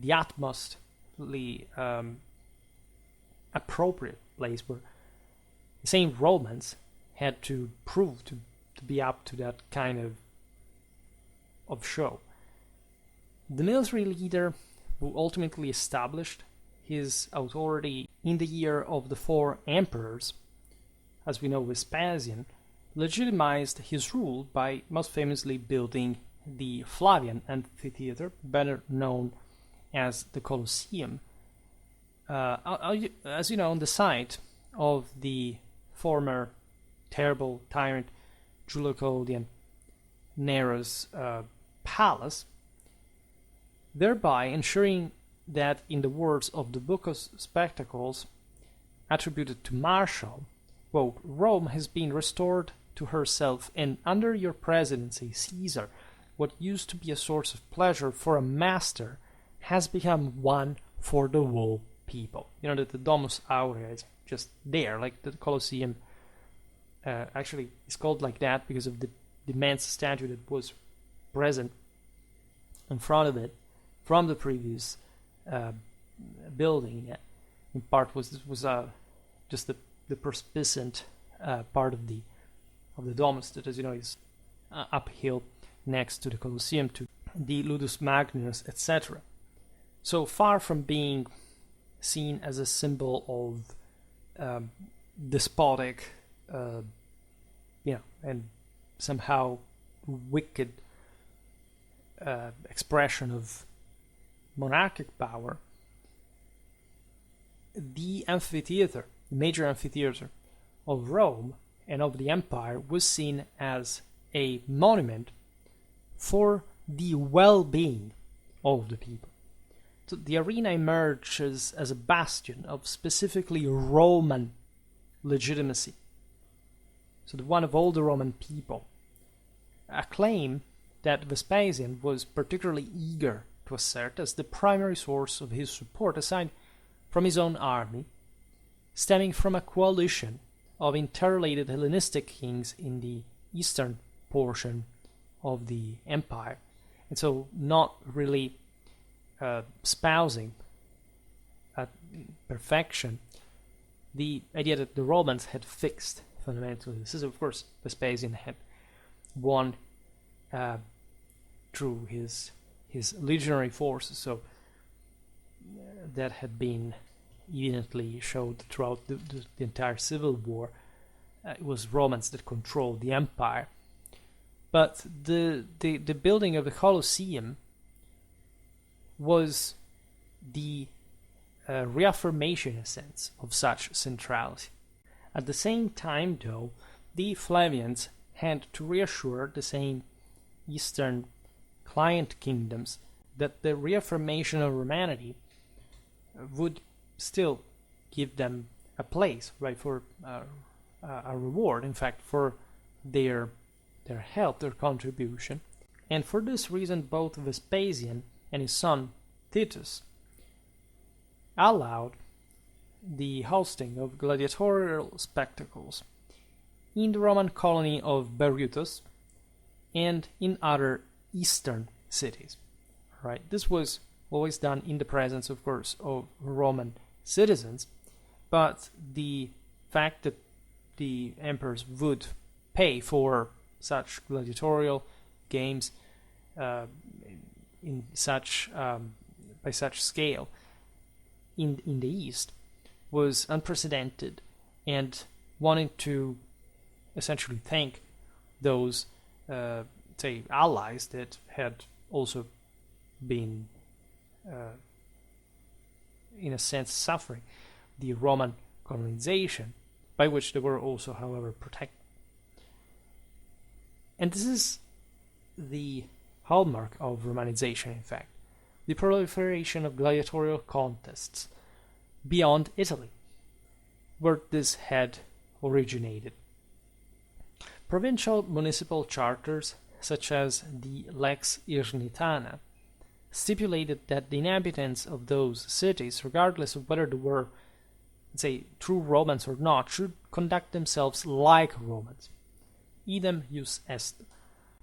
the utmostly appropriate place where the same Romans had to prove to be up to that kind of show. The military leader who ultimately established his authority in the year of the 4 emperors, as we know Vespasian, legitimized his rule by most famously building the Flavian amphitheater, better known as the Colosseum, as you know, on the site of the former terrible tyrant Julio Claudian Nero's palace, thereby ensuring that, in the words of the Book of Spectacles, attributed to Martial, quote, "Rome has been restored to herself, and under your presidency, Caesar, what used to be a source of pleasure for a master has become one for the whole people." You know, that the Domus Aurea is just there, like the Colosseum actually is called like that because of the immense statue that was present in front of it from the previous building. In part was just the perspicient part of the domus that, as you know, is uphill next to the Colosseum, to the Ludus Magnus, etc. So far from being seen as a symbol of despotic, and somehow wicked expression of monarchic power, the major amphitheater of Rome and of the empire was seen as a monument for the well-being of the people. So the arena emerges as a bastion of specifically Roman legitimacy, so the one of all the Roman people, a claim that Vespasian was particularly eager to assert as the primary source of his support, aside from his own army, stemming from a coalition of interrelated Hellenistic kings in the eastern portion of the empire, and so not really espousing at perfection the idea that the Romans had fixed fundamentally. This is, of course, Vespasian had won through his legionary forces, so that had been evidently showed throughout the entire civil war. It was Romans that controlled the empire. But the building of the Colosseum was the reaffirmation, in a sense, of such centrality. At the same time, though, the Flavians had to reassure the same eastern client kingdoms that the reaffirmation of Romanity would still give them a place, right, for a reward, in fact, for their help, their contribution. And for this reason, both Vespasian and his son Titus allowed the hosting of gladiatorial spectacles in the Roman colony of Berytus and in other eastern cities. Right? This was always done in the presence, of course, of Roman citizens, but the fact that the emperors would pay for such gladiatorial games in such by such scale in the East was unprecedented, and wanting to essentially thank those say allies that had also been in a sense suffering the Roman colonization, by which they were also, however, protected. And this is the hallmark of Romanization, in fact, the proliferation of gladiatorial contests beyond Italy, where this had originated. Provincial municipal charters, such as the Lex Irnitana, stipulated that the inhabitants of those cities, regardless of whether they were, say, true Romans or not, should conduct themselves like Romans. Idem jus est.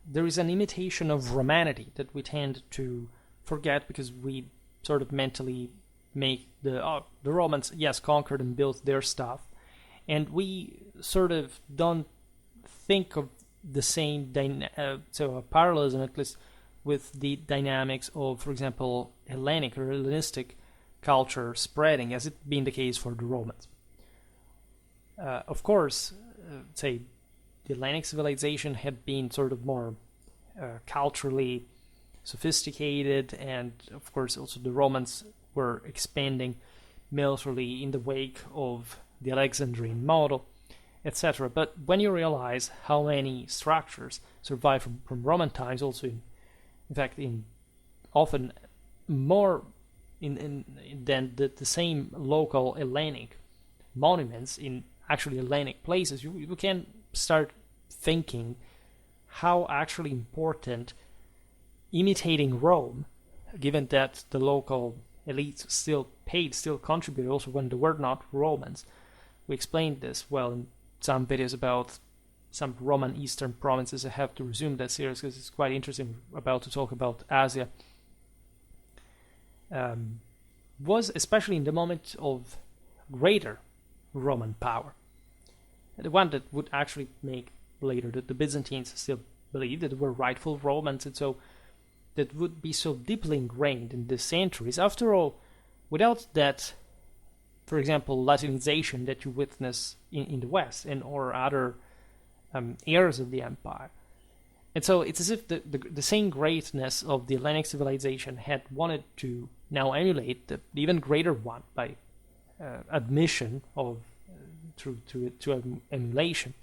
There is an imitation of Romanity that we tend to forget because we sort of mentally make the Romans, yes, conquered and built their stuff, and we sort of don't think of the same so a parallelism, at least, with the dynamics of, for example, Hellenic or Hellenistic culture spreading, as it being the case for the Romans. Of course, say, the Hellenic civilization had been sort of more culturally sophisticated, and of course also the Romans were expanding militarily in the wake of the Alexandrian model, etc. But when you realize how many structures survive from Roman times, also in fact in often more than the same local Hellenic monuments in actually Hellenic places, you can start thinking how actually important imitating Rome, given that the local elites still contributed also when they were not Romans. We explained this well in some videos about some Roman eastern provinces. I have to resume that series because it's quite interesting. We're about to talk about Asia. Was especially in the moment of greater Roman power, the one that would actually make later that the Byzantines still believed that they were rightful Romans, and so that would be so deeply ingrained in the centuries. After all, without that for example, Latinization that you witness in the West and or other areas of the empire. And so it's as if the same greatness of the Hellenic civilization had wanted to now emulate the even greater one by admission of through emulation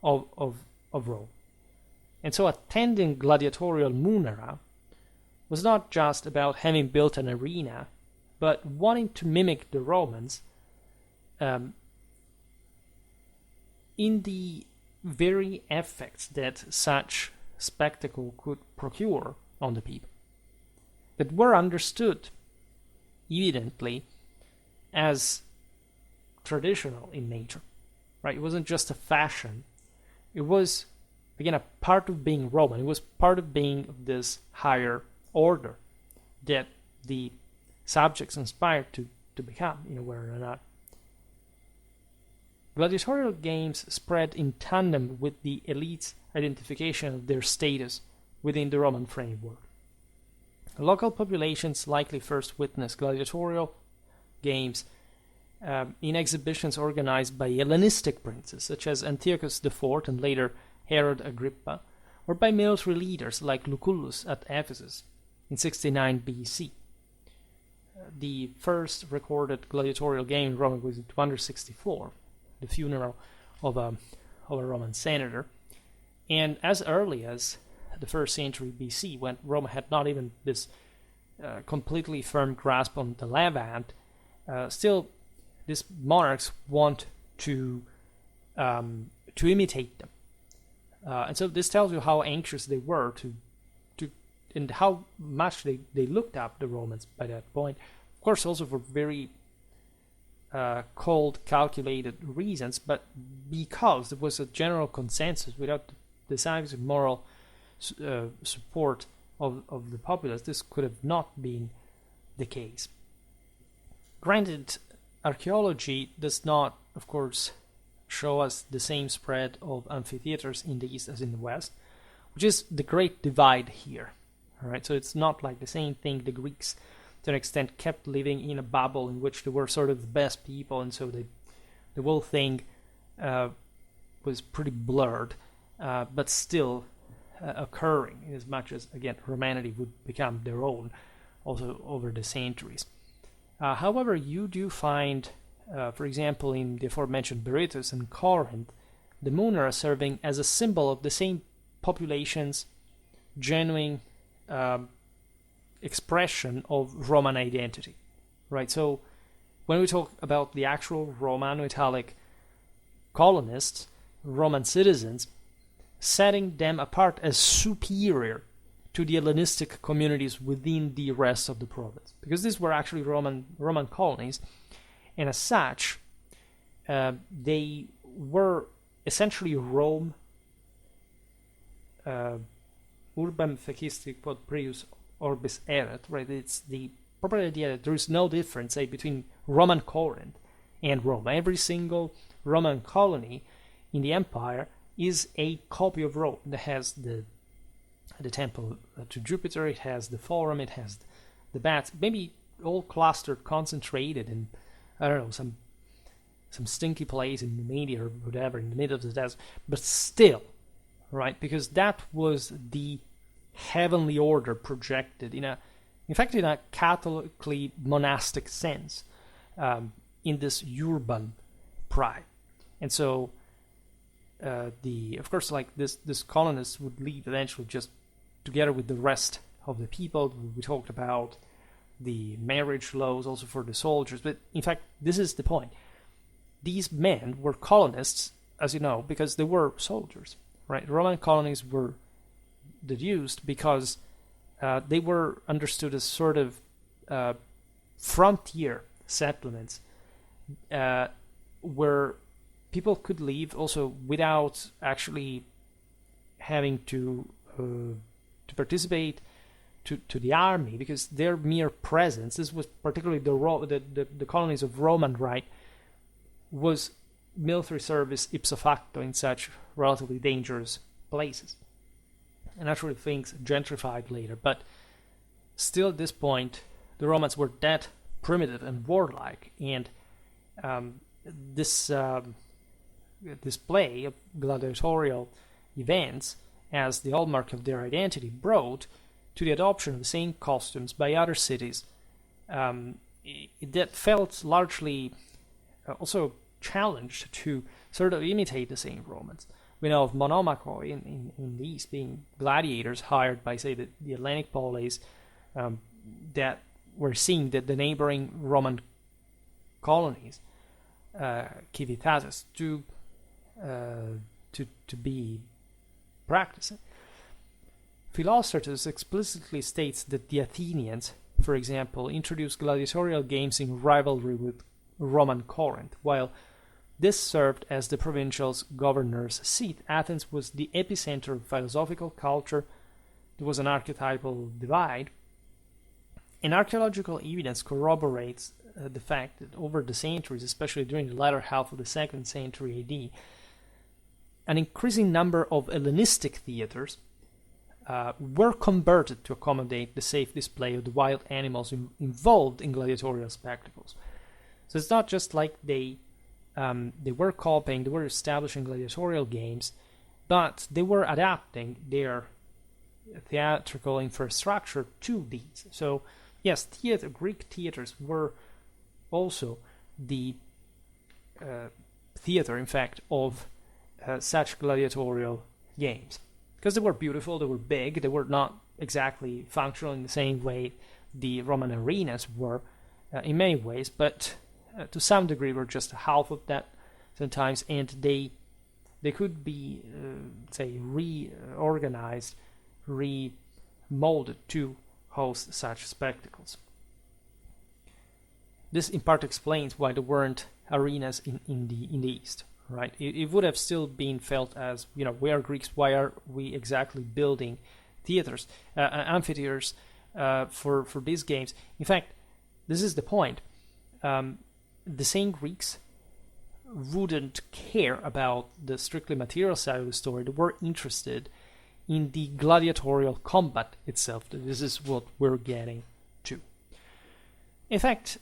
of Rome. And so attending gladiatorial munera was not just about having built an arena, but wanting to mimic the Romans in the very effects that such spectacle could procure on the people, that were understood evidently as traditional in nature, right? It wasn't just a fashion. It was, again, a part of being Roman. It was part of being of this higher order that the subjects inspired to become in a way or another. Gladiatorial games spread in tandem with the elite's identification of their status within the Roman framework. Local populations likely first witnessed gladiatorial games in exhibitions organized by Hellenistic princes such as Antiochus IV and later Herod Agrippa, or by military leaders like Lucullus at Ephesus in 69 BC. The first recorded gladiatorial game in Rome was in 264, the funeral of a Roman senator, and as early as the 1st century BC, when Rome had not even this completely firm grasp on the Levant, still these monarchs want to imitate them, and so this tells you how anxious they were to and how much they looked up the Romans by that point. Of course, also for very cold, calculated reasons, but because there was a general consensus without the decisive moral support of the populace, this could have not been the case. Granted, archaeology does not, of course, show us the same spread of amphitheaters in the East as in the West, which is the great divide here. All right, so it's not like the same thing. The Greeks, to an extent, kept living in a bubble in which they were sort of the best people, and so the whole thing was pretty blurred, but still occurring, in as much as, again, romanity would become their own also over the centuries. However, you do find, for example, in the aforementioned Berytus and Corinth, the munera serving as a symbol of the same population's genuine expression of Roman identity, right? So when we talk about the actual Romano-Italic colonists, Roman citizens, setting them apart as superior to the Hellenistic communities within the rest of the province, because these were actually Roman colonies, and as such, they were essentially Rome. Urbem fecisti quod prius orbis erat, right? It's the proper idea that there is no difference, say, between Roman Corinth and Rome. Every single Roman colony in the empire is a copy of Rome that has the temple to Jupiter, it has the forum, it has the baths, maybe all clustered, concentrated in, I don't know, some stinky place in Numidia or whatever, in the middle of the desert, but still, right? Because that was the heavenly order projected in a Catholically monastic sense, in this urban pride. And so, of course, like this colonists would leave eventually just together with the rest of the people. We talked about the marriage laws also for the soldiers, but in fact, this is the point. These men were colonists, as you know, because they were soldiers. Right, Roman colonies were deduced because they were understood as sort of frontier settlements where people could live also without actually having to participate to the army, because their mere presence, this was particularly the colonies of Roman right, was military service ipso facto in such relatively dangerous places. And naturally things gentrified later, but still at this point the Romans were that primitive and warlike, and this display of gladiatorial events as the hallmark of their identity brought to the adoption of the same costumes by other cities that felt largely also challenged to sort of imitate the same Romans. We know of monomachoi in the East being gladiators hired by, say, the Hellenic polis that were seeing that the neighboring Roman colonies, civitates, to be practicing. Philostratus explicitly states that the Athenians, for example, introduced gladiatorial games in rivalry with Roman Corinth. While this served as the provincial governor's seat, Athens was the epicenter of philosophical culture. There was an archetypal divide, and archaeological evidence corroborates the fact that over the centuries, especially during the latter half of the 2nd century AD, an increasing number of Hellenistic theaters were converted to accommodate the safe display of the wild animals involved in gladiatorial spectacles. So it's not just like they were copying, they were establishing gladiatorial games, but they were adapting their theatrical infrastructure to these. So yes, Greek theaters were also the theater, in fact, of such gladiatorial games. Because they were beautiful, they were big, they were not exactly functional in the same way the Roman arenas were in many ways, but to some degree were just half of that sometimes, and they could be, say, reorganized, remolded to host such spectacles. This in part explains why there weren't arenas in the East. Right, it would have still been felt as, we are Greeks, why are we exactly building theaters, amphitheaters for these games? In fact, this is the point. The same Greeks wouldn't care about the strictly material side of the story. They were interested in the gladiatorial combat itself. This is what we're getting to. In fact,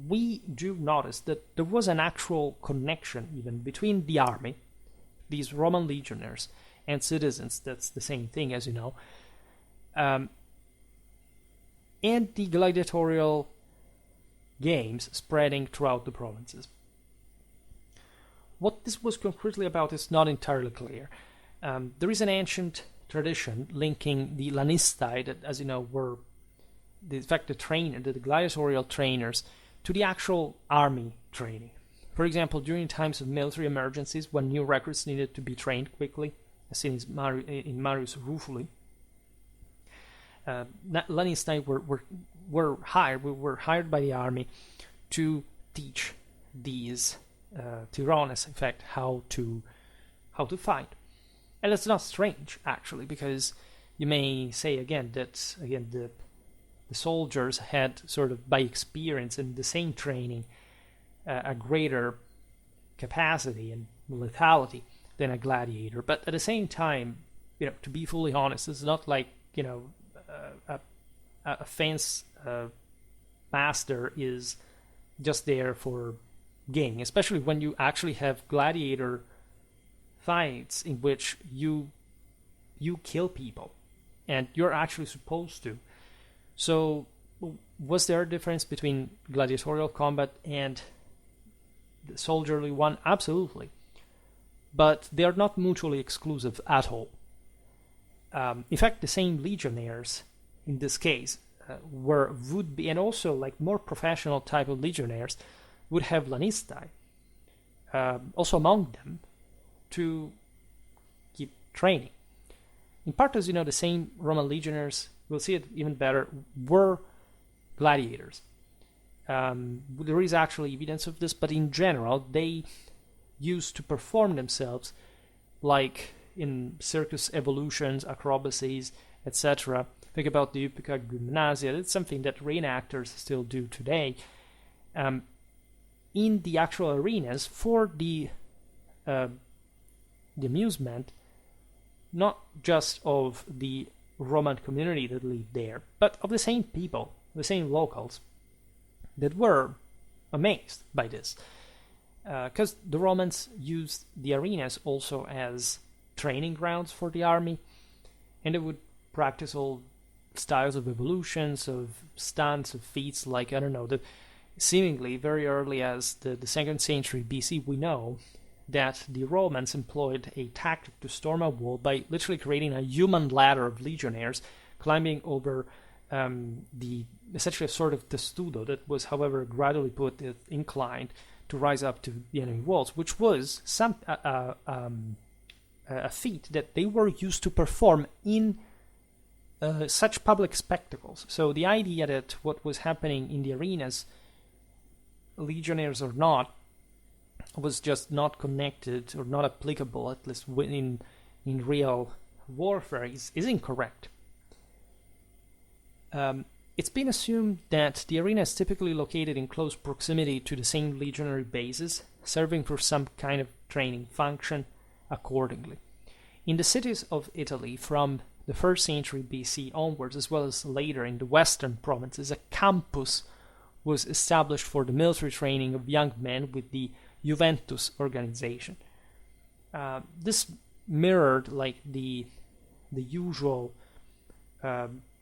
we do notice that there was an actual connection even between the army, these Roman legionaries, and citizens, that's the same thing, as you know, and the gladiatorial games spreading throughout the provinces. What this was concretely about is not entirely clear. There is an ancient tradition linking the Lanistai, that, as you know, were the gladiatorial trainers, to the actual army training. For example, during times of military emergencies, when new recruits needed to be trained quickly, as seen in Marius Rufuli, Lanistai were hired by the army to teach these Tirones, in fact, how to fight. And it's not strange, actually, because you may say again that the soldiers had, sort of by experience and the same training, a greater capacity and lethality than a gladiator. But at the same time, to be fully honest, it's not like a fence master is just there for gaming, especially when you actually have gladiator fights in which you kill people and you're actually supposed to. So, was there a difference between gladiatorial combat and the soldierly one? Absolutely. But they are not mutually exclusive at all. In fact, the same legionnaires, in this case, would be, and also like more professional type of legionnaires, would have Lanistai, also among them, to keep training. In part, as you know, the same Roman legionnaires, we'll see it even better, were gladiators. There is actually evidence of this, but in general, they used to perform themselves like in circus evolutions, acrobacies, etc. Think about the Upica Gymnasia. It's something that reenactors still do today. In the actual arenas for the amusement, not just of the Roman community that lived there, but of the same people, the same locals, that were amazed by this. because the Romans used the arenas also as training grounds for the army, and they would practice all styles of evolutions, of stunts, of feats, like, I don't know, seemingly very early as the 2nd century BC, we know that the Romans employed a tactic to storm a wall by literally creating a human ladder of legionnaires, climbing over essentially a sort of testudo that was, however, gradually put inclined to rise up to the enemy walls, which was a feat that they were used to perform in such public spectacles. So the idea that what was happening in the arenas, legionnaires or not, was just not connected or not applicable, at least in real warfare, is incorrect. It's been assumed that the arena is typically located in close proximity to the same legionary bases, serving for some kind of training function accordingly. In the cities of Italy from the 1st century BC onwards, as well as later in the western provinces, a campus was established for the military training of young men with the Juventus organization. This mirrored like the usual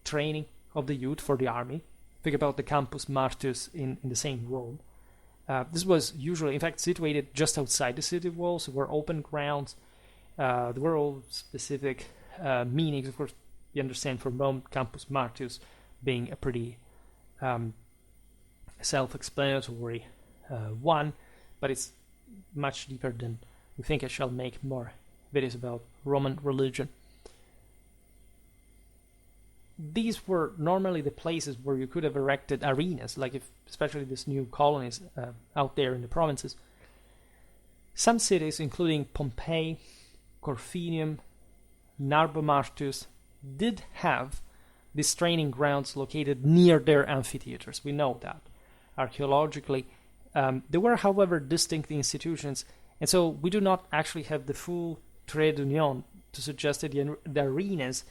training of the youth for the army. Think about the Campus Martius in the same Rome. This was usually, in fact, situated just outside the city walls. There were open grounds. There were all specific meanings. Of course, you understand from Rome, Campus Martius being a pretty self-explanatory one, but it's much deeper than we think. I shall make more videos about Roman religion. These were normally the places where you could have erected arenas, like especially these new colonies out there in the provinces. Some cities, including Pompeii, Corfinium, Narbo Martius, did have these training grounds located near their amphitheaters. We know that. Archaeologically, they were, however, distinct institutions, and so we do not actually have the full trait d'union to suggest that the arenas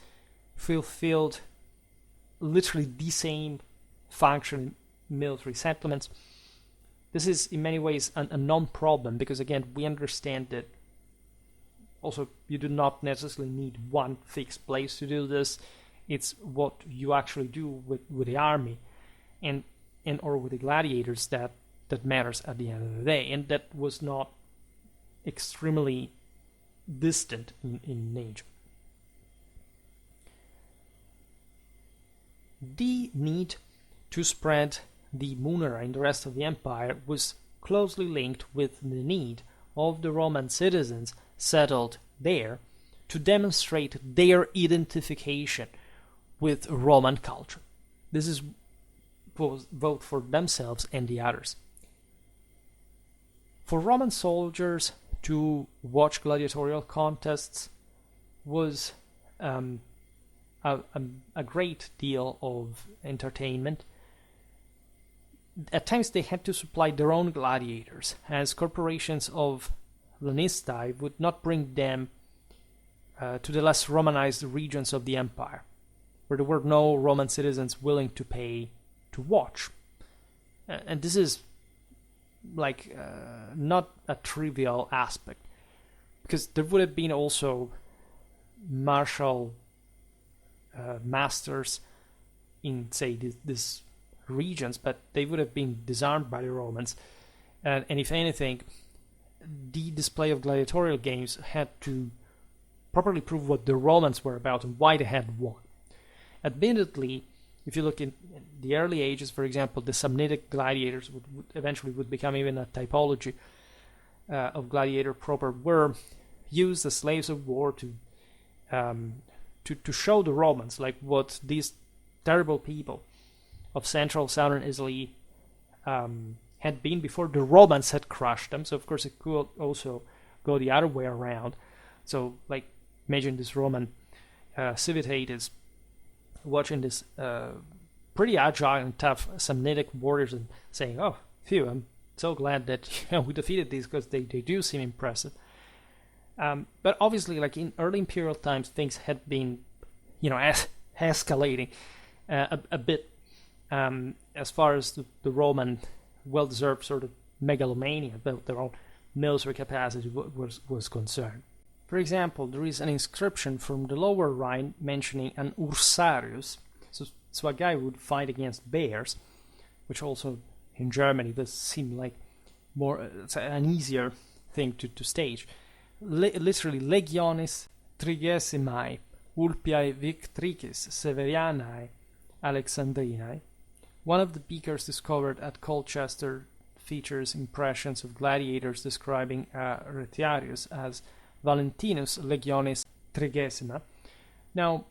fulfilled literally the same function in military settlements. This is in many ways a non-problem, because again, we understand that also you do not necessarily need one fixed place to do this. It's what you actually do with the army and or with the gladiators that matters at the end of the day, and that was not extremely distant in nature. The need to spread the munera in the rest of the empire was closely linked with the need of the Roman citizens settled there to demonstrate their identification with Roman culture. This is both for themselves and the others. For Roman soldiers to watch gladiatorial contests was a great deal of entertainment. At times they had to supply their own gladiators, as corporations of Lanistae would not bring them to the less Romanized regions of the empire, where there were no Roman citizens willing to pay to watch. And this is like not a trivial aspect, because there would have been also martial masters in, say, these regions, but they would have been disarmed by the Romans. And if anything, the display of gladiatorial games had to properly prove what the Romans were about and why they had won. Admittedly, if you look in the early ages, for example, the Samnitic gladiators would eventually become even a typology of gladiator proper, were used as slaves of war to show the Romans like what these terrible people of central southern Italy had been before the Romans had crushed them. So of course it could also go the other way around. So like imagine this Roman civitate watching this pretty agile and tough Samnitic warriors and saying, "Oh, phew, I'm so glad that we defeated these, because they do seem impressive." But obviously, like in early imperial times, things had been, escalating a bit as far as the Roman well-deserved sort of megalomania about their own military capacity was concerned. For example, there is an inscription from the Lower Rhine mentioning an ursarius, so a guy who would fight against bears, which also in Germany does seem like more an easier thing to stage. Literally, legionis trigesimae ulpiae victricis severianae alexandrinae. One of the beakers discovered at Colchester features impressions of gladiators describing Retiarius as Valentinus legionis trigesima. Now,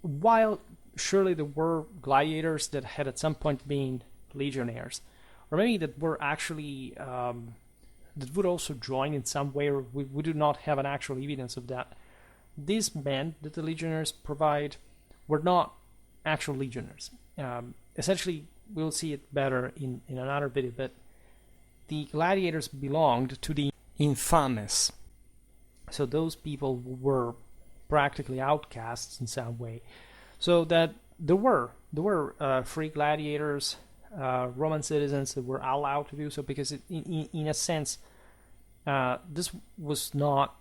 while surely there were gladiators that had at some point been legionnaires, or maybe that were actually that would also join in some way, or we do not have an actual evidence of that. These men that the legionnaires provide were not actual legionnaires. Essentially, we'll see it better in another video, but the gladiators belonged to the infames. So those people were practically outcasts in some way. So that there were free gladiators, Roman citizens that were allowed to do so, because in a sense, this was not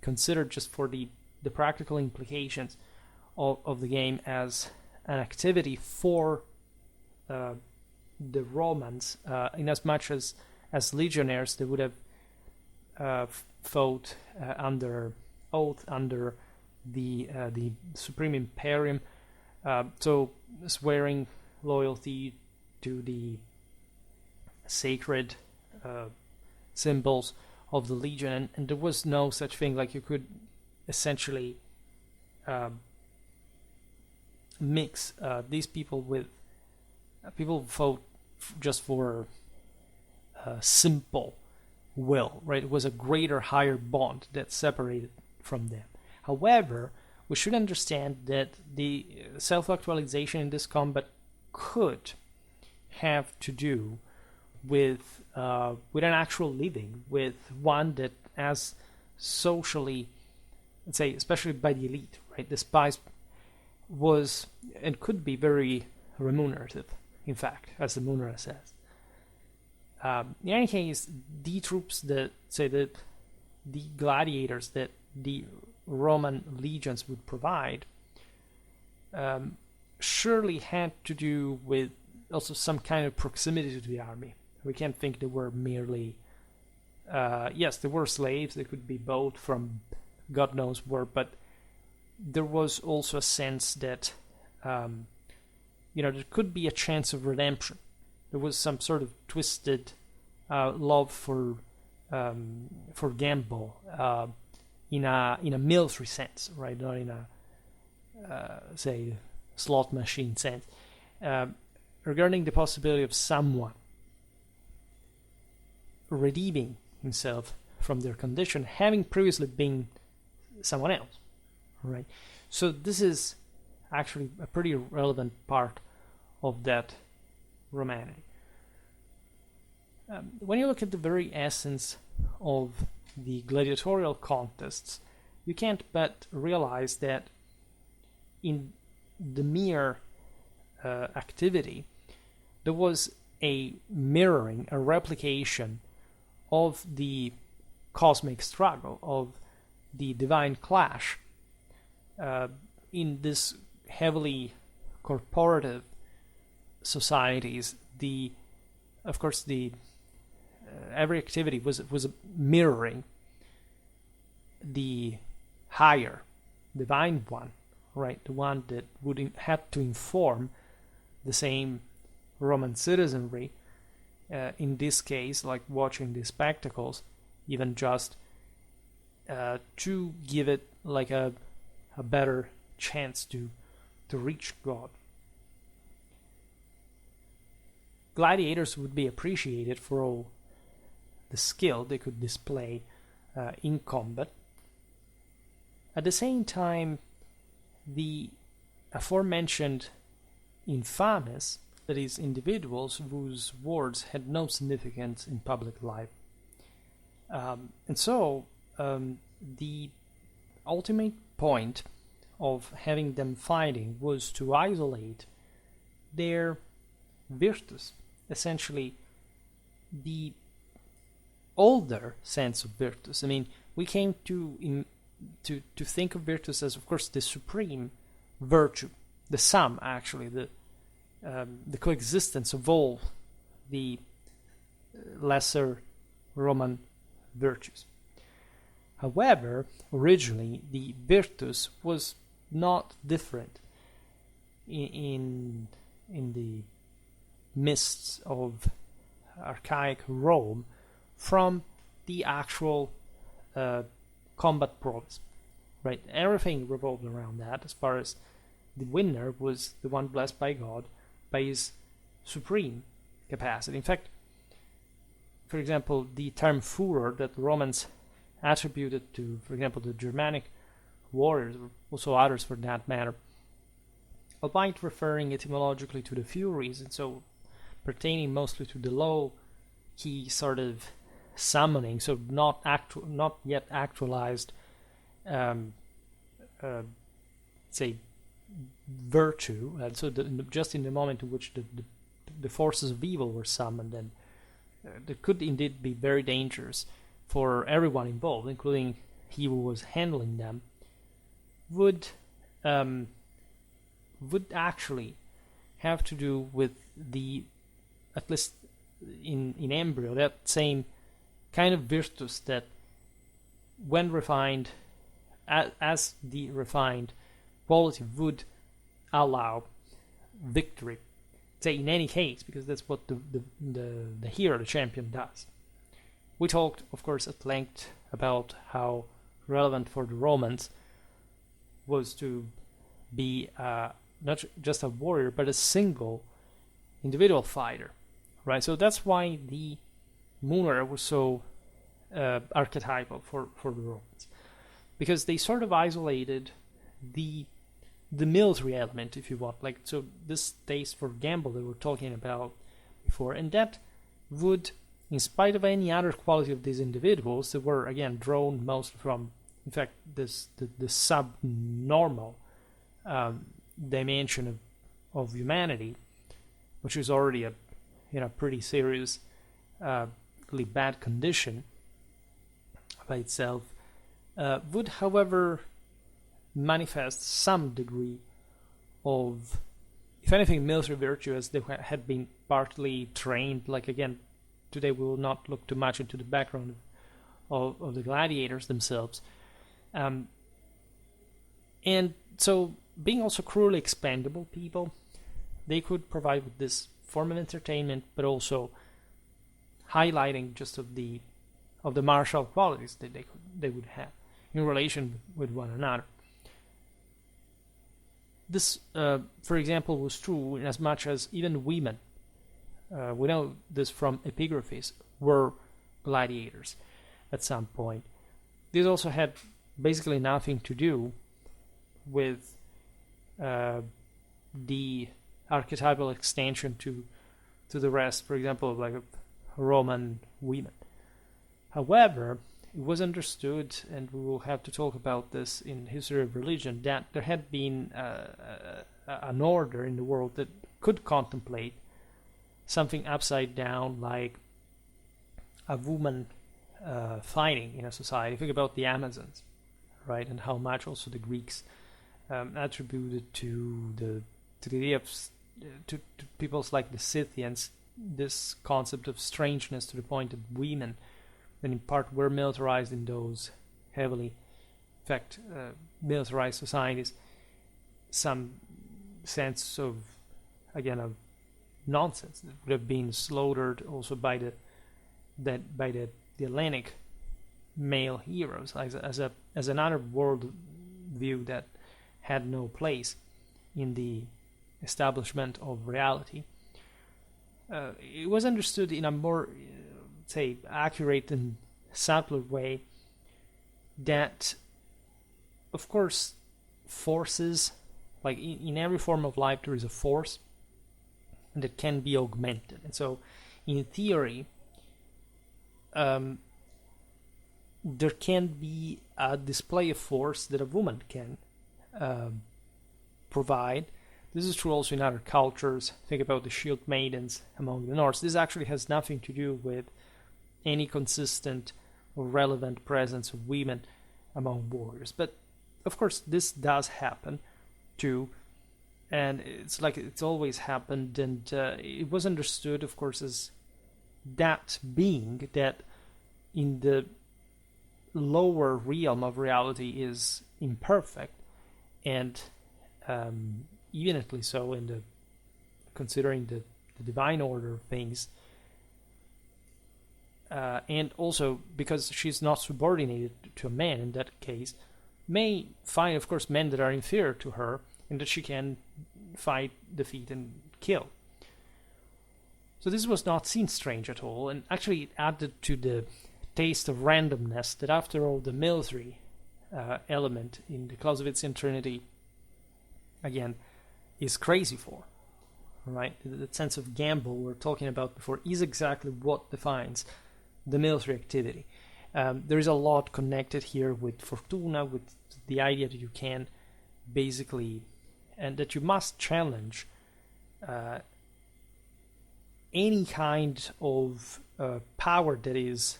considered just for the practical implications of the game as an activity for the Romans, in as much as legionnaires, they would have fought under oath under the Supreme Imperium, so swearing loyalty to the sacred symbols of the legion, and there was no such thing like you could essentially mix these people with people who fought just for simple will, right? It was a greater, higher bond that separated from them. However, we should understand that the self-actualization in this combat could have to do with an actual living, with one that, as socially, let's say, especially by the elite, right, despised, was and could be very remunerative, in fact, as the munera says. In any case, the troops that, say, that the gladiators that the Roman legions would provide surely had to do with also some kind of proximity to the army. We can't think they were merely, yes, they were slaves, they could be bought from God knows where, but there was also a sense that, there could be a chance of redemption. There was some sort of twisted love for gamble in a military sense, right? Not in a say slot machine sense. Regarding the possibility of someone redeeming himself from their condition, having previously been someone else, right? So this is actually a pretty relevant part of that romanity. When you look at the very essence of the gladiatorial contests, you can't but realize that in the mere activity, there was a mirroring, a replication of the cosmic struggle, of the divine clash in this heavily corporative societies. Of course, every activity was mirroring the higher divine one, right? The one that would have to inform the same Roman citizenry, in this case, like watching the spectacles, even just to give it like a better chance to reach God. Gladiators would be appreciated for all the skill they could display in combat. At the same time, the aforementioned infames, that is, individuals whose words had no significance in public life. And so, the ultimate point of having them fighting was to isolate their virtus, essentially the older sense of virtus. I mean, we came to think of virtus as, of course, the supreme virtue, the sum, actually, the coexistence of all the lesser Roman virtues. However, originally the virtus was not different in the mists of archaic Rome from the actual combat prowess, right? Everything revolved around that, as far as the winner was the one blessed by God by his supreme capacity. In fact, for example, the term furor that the Romans attributed to, for example, the Germanic warriors, or also others for that matter, albeit referring etymologically to the Furies, and so pertaining mostly to the low-key sort of summoning, so not yet actualized, say, virtue, and so just in the moment in which the forces of evil were summoned, and that could indeed be very dangerous for everyone involved, including he who was handling them, would actually have to do with the, at least in embryo, that same kind of virtus that, when refined, as the refined quality, would allow victory, say, in any case, because that's what the hero, the champion, does. We talked, of course, at length about how relevant for the Romans was to be not just a warrior, but a single individual fighter, right? So that's why the munera was so archetypal for the Romans, because they sort of isolated the military element, if you want, like, so this taste for gamble that we were talking about before, and that would, in spite of any other quality of these individuals that were, again, drawn mostly from, in fact, the subnormal dimension of humanity, which is already a pretty seriously bad condition by itself, would, however, manifest some degree of, if anything, military virtue, as they had been partly trained. Like, again, today we will not look too much into the background of the gladiators themselves. And so, being also cruelly expendable people, they could provide with this form of entertainment, but also highlighting just of the martial qualities that they would have in relation with one another. This, for example, was true in as much as even women, we know this from epigraphies, were gladiators at some point. This also had basically nothing to do with the archetypal extension to the rest, for example, like Roman women. However, it was understood, and we will have to talk about this in History of Religion, that there had been an order in the world that could contemplate something upside down, like a woman fighting in a society. Think about the Amazons, right, and how much also the Greeks attributed to the idea of to peoples like the Scythians this concept of strangeness, to the point that women, and in part, were militarized in those heavily, in fact, militarized societies, some sense of, again, of nonsense that would have been slaughtered also by the Hellenic male heroes as another world view that had no place in the establishment of reality. It was understood in a more say, accurate and subtler way that, of course, forces, like in every form of life there is a force that can be augmented. And so, in theory, there can be a display of force that a woman can provide. This is true also in other cultures. Think about the shield maidens among the Norse. This actually has nothing to do with any consistent or relevant presence of women among warriors. But of course, this does happen too, and it's always happened, and it was understood, of course, as that being that in the lower realm of reality is imperfect, and evidently so in the considering the divine order of things, and also because she's not subordinated to a man in that case, may find, of course, men that are inferior to her, and that she can fight, defeat, and kill. So this was not seen strange at all, and actually it added to the taste of randomness that, after all, the military element in the Clausewitzian Trinity, again, is crazy for. Right? That sense of gamble we were talking about before is exactly what defines the military activity. There is a lot connected here with Fortuna, with the idea that you can basically, and that you must challenge any kind of power that is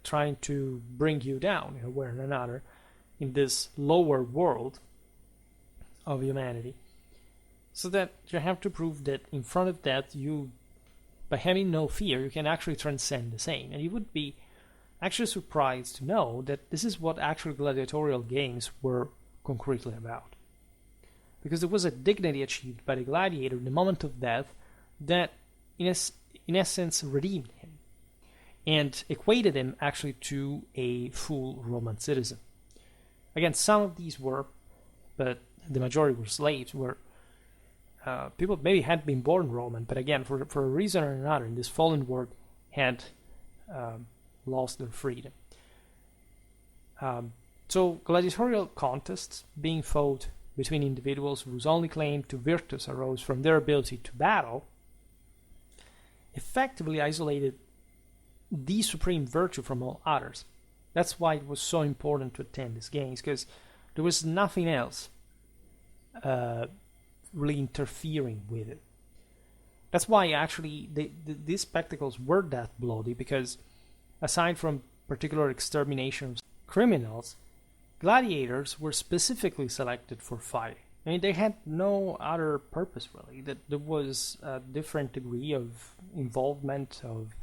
trying to bring you down in a way or another in this lower world of humanity. So that you have to prove that in front of that, you, by having no fear, you can actually transcend the same. And you would be actually surprised to know that this is what actual gladiatorial games were concretely about. Because there was a dignity achieved by the gladiator in the moment of death that, in essence, redeemed him and equated him actually to a full Roman citizen. Again, some of these were, but the majority were slaves, were people maybe had been born Roman, but again, for a reason or another, in this fallen world, had lost their freedom. So gladiatorial contests being fought between individuals whose only claim to virtus arose from their ability to battle effectively isolated the supreme virtue from all others. That's why it was so important to attend these games, because there was nothing else really interfering with it. That's why actually these spectacles were that bloody, because aside from particular extermination of criminals, gladiators were specifically selected for fighting. I mean, they had no other purpose really. That there was a different degree of involvement, of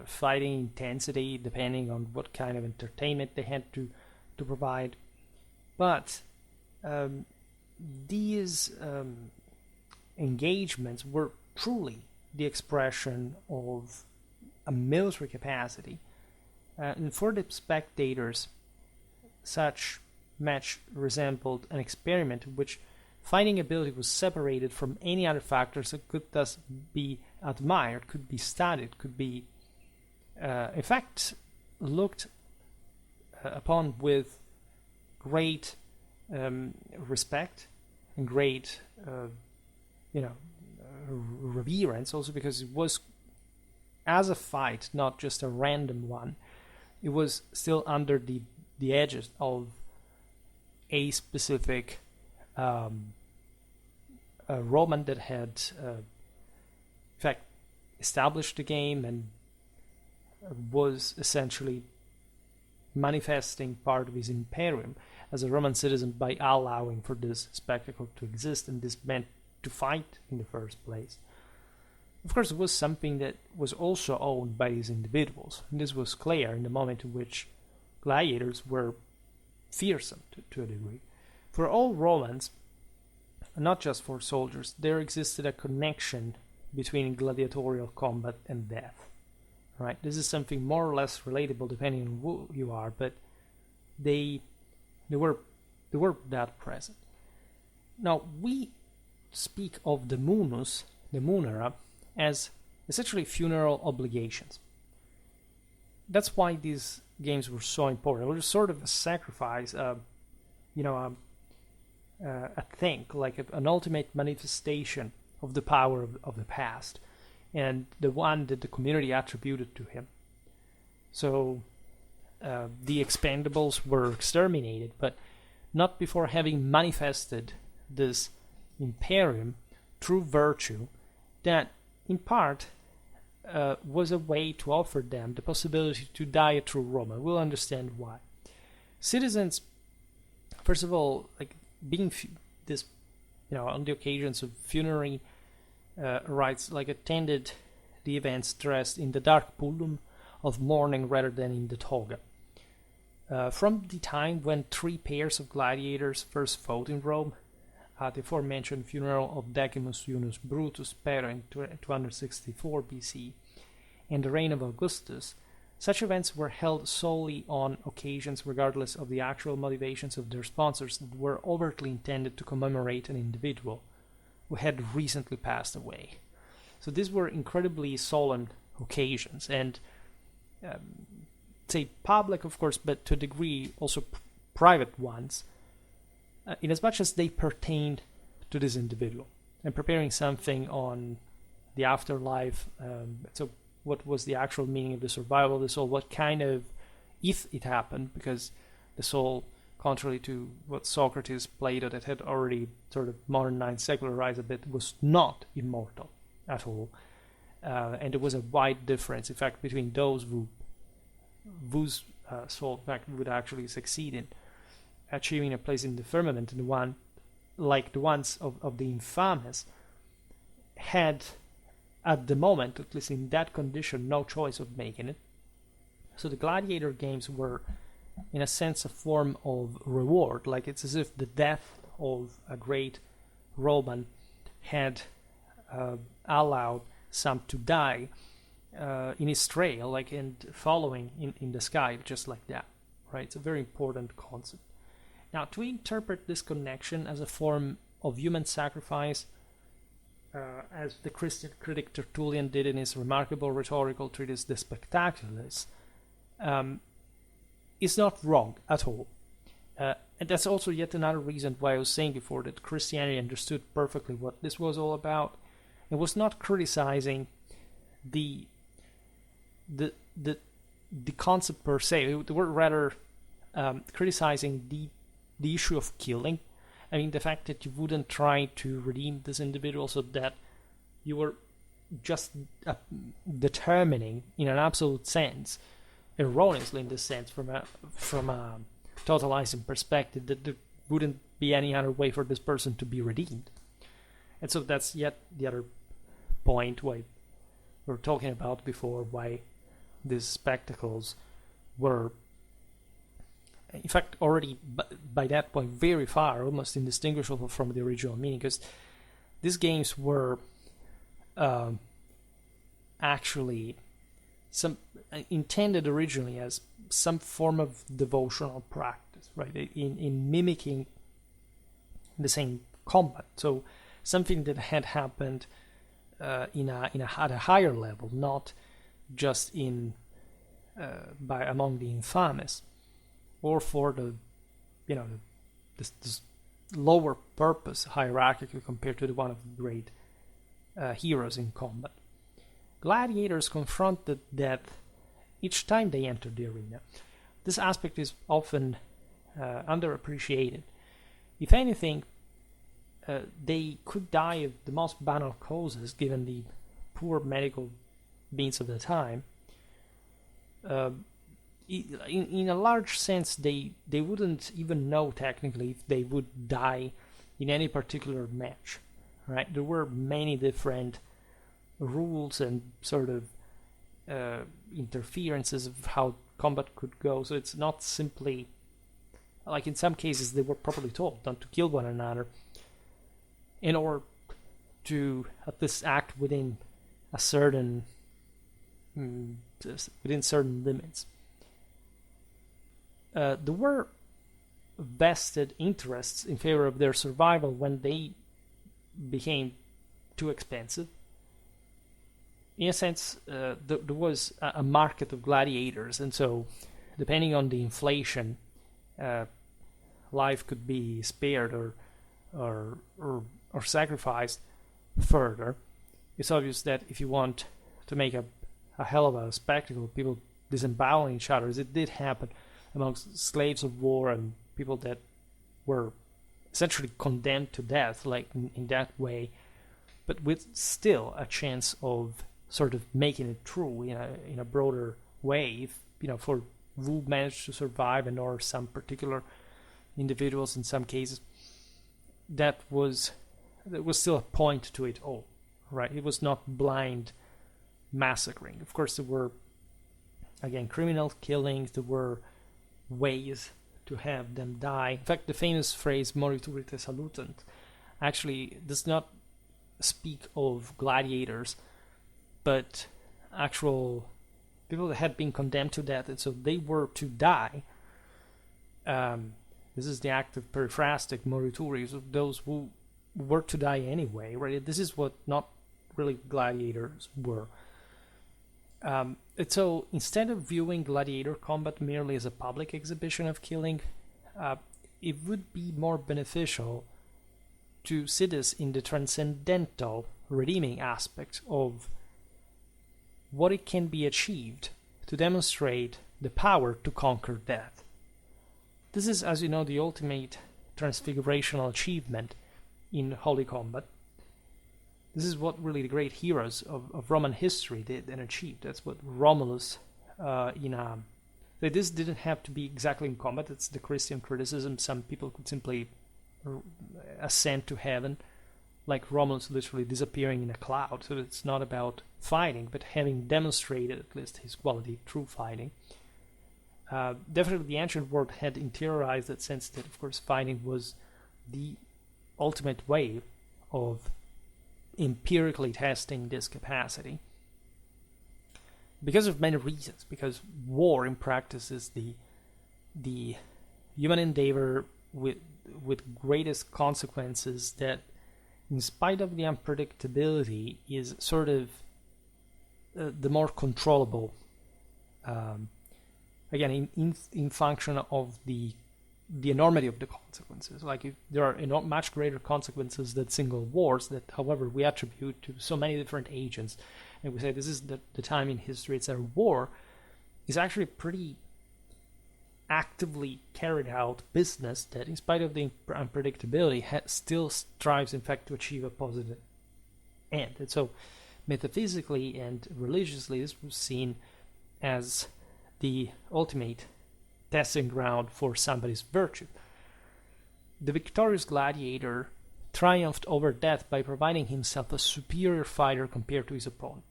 fighting intensity, depending on what kind of entertainment they had to provide. But these engagements were truly the expression of a military capacity. And for the spectators, such match resembled an experiment in which fighting ability was separated from any other factors that could thus be admired, could be studied, could be, in fact, looked upon with great respect and great, reverence, also because it was, as a fight, not just a random one. It was still under the edges of a specific Roman that had, in fact, established the game and was essentially manifesting part of his imperium as a Roman citizen by allowing for this spectacle to exist, and this meant to fight in the first place. Of course, it was something that was also owned by these individuals, and this was clear in the moment in which gladiators were fearsome to a degree. For all Romans, not just for soldiers, there existed a connection between gladiatorial combat and death. Right? This is something more or less relatable depending on who you are, but they were that present. Now we speak of the munus, the munera, as essentially funeral obligations. That's why these games were so important. It was sort of a sacrifice, a thing, like an ultimate manifestation of the power of the past, and the one that the community attributed to him. So the expendables were exterminated, but not before having manifested this imperium through virtue that, in part, was a way to offer them the possibility to die a true Roman. We'll understand why. Citizens, first of all, like being this, on the occasions of funerary rites, like attended the events dressed in the dark pullum of mourning rather than in the toga. From the time when 3 pairs of gladiators first fought in Rome, at the aforementioned funeral of Decimus Junius Brutus Pero in 264 BC, and the reign of Augustus, such events were held solely on occasions regardless of the actual motivations of their sponsors that were overtly intended to commemorate an individual who had recently passed away. So these were incredibly solemn occasions, and say public, of course, but to a degree also private ones, in as much as they pertained to this individual and preparing something on the afterlife. So what was the actual meaning of the survival of the soul? What kind of, if it happened, because the soul, contrary to what Socrates, Plato, that had already sort of modernized, secularized a bit, was not immortal at all. And there was a wide difference, in fact, between those whose soul, in fact, would actually succeed in achieving a place in the firmament, and the one, like the ones of the infamous, had, at the moment, at least in that condition, no choice of making it. So the gladiator games were, in a sense, a form of reward. Like it's as if the death of a great Roman had allowed some to die in his trail, like and following in the sky, just like that. Right? It's a very important concept. Now, to interpret this connection as a form of human sacrifice, as the Christian critic Tertullian did in his remarkable rhetorical treatise De Spectaculis, is not wrong at all. And that's also yet another reason why I was saying before that Christianity understood perfectly what this was all about. It was not criticizing the concept per se. They were rather criticizing the issue of killing. I mean, the fact that you wouldn't try to redeem this individual, so that you were just determining, in an absolute sense, erroneously in this sense, from a totalizing perspective, that there wouldn't be any other way for this person to be redeemed. And so that's yet the other point why we were talking about before, why these spectacles were, in fact, already by that point very far, almost indistinguishable from the original meaning, because these games were actually intended originally as some form of devotional practice, right? In mimicking the same combat. So something that had happened at a higher level, not just among the infamous, or for this lower purpose hierarchically compared to the one of the great heroes in combat. Gladiators confronted death each time they entered the arena. This aspect is often underappreciated. If anything, they could die of the most banal causes, given the poor medical means of the time. In a large sense, they wouldn't even know technically if they would die in any particular match, right? There were many different rules and sort of interferences of how combat could go, so it's not simply, like in some cases they were properly told not to kill one another in order to at least act within a certain limits. There were vested interests in favor of their survival when they became too expensive. In a sense, there was a market of gladiators, and so depending on the inflation, life could be spared or sacrificed further. It's obvious that if you want to make a hell of a spectacle, people disemboweling each other, as it did happen amongst slaves of war and people that were essentially condemned to death, like in that way, but with still a chance of sort of making it true in a broader way. If for who managed to survive and or some particular individuals in some cases, there was still a point to it all, right? It was not blind massacring. Of course, there were again criminal killings. There were ways to have them die. In fact, the famous phrase "Morituri salutant" actually does not speak of gladiators, but actual people that had been condemned to death, and so they were to die. This is the active periphrastic Morituri, so those who were to die anyway, right? This is what not really gladiators were. And so instead of viewing gladiator combat merely as a public exhibition of killing, it would be more beneficial to see this in the transcendental, redeeming aspect of what it can be achieved to demonstrate the power to conquer death. This is, as you know, the ultimate transfigurational achievement in holy combat. This is what really the great heroes of Roman history did and achieved. That's what Romulus this didn't have to be exactly in combat. It's the Christian criticism. Some people could simply ascend to heaven, like Romulus literally disappearing in a cloud. So it's not about fighting, but having demonstrated at least his quality through fighting. Definitely the ancient world had interiorized that sense that, of course, fighting was the ultimate way of empirically testing this capacity. Because of many reasons, because war in practice is the human endeavor with greatest consequences that, in spite of the unpredictability, is sort of the more controllable, again, in function of the enormity of the consequences. Like, if there are much greater consequences than single wars that, however, we attribute to so many different agents, and we say this is the time in history it's a war, is actually pretty actively carried out business that, in spite of the unpredictability, still strives, in fact, to achieve a positive end. And so, metaphysically and religiously, this was seen as the ultimate testing ground for somebody's virtue. The victorious gladiator triumphed over death by providing himself a superior fighter compared to his opponent,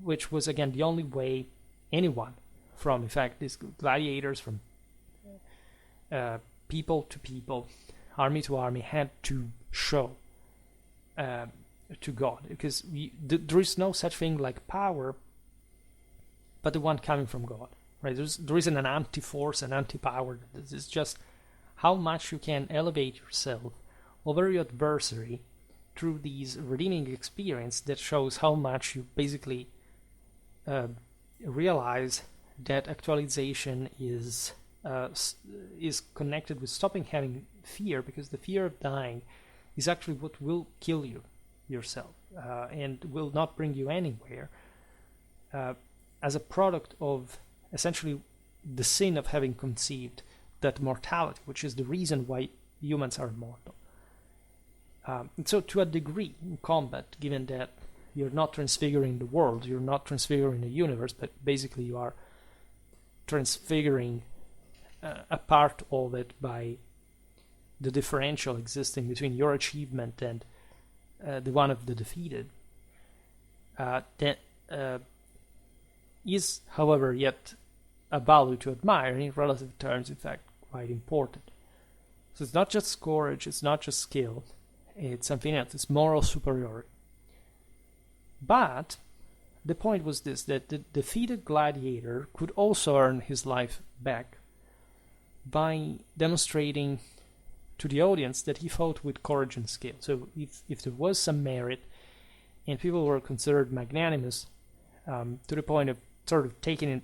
which was, again, the only way anyone from, in fact, these gladiators, from people to people, army to army, had to show to God, because there is no such thing like power, but the one coming from God, right? There isn't an anti-force, an anti-power. It's just how much you can elevate yourself over your adversary through these redeeming experience that shows how much you basically realize that actualization is connected with stopping having fear, because the fear of dying is actually what will kill you yourself and will not bring you anywhere, as a product of essentially the sin of having conceived that mortality, which is the reason why humans are immortal. And so to a degree in combat, given that you're not transfiguring the world, you're not transfiguring the universe, but basically you are transfiguring a part of it by the differential existing between your achievement and the one of the defeated, that is, however, yet a value to admire, in relative terms, in fact, quite important. So it's not just courage, it's not just skill, it's something else, it's moral superiority. But the point was this, that the defeated gladiator could also earn his life back by demonstrating to the audience that he fought with courage and skill. So if there was some merit and people were considered magnanimous, to the point of sort of taking it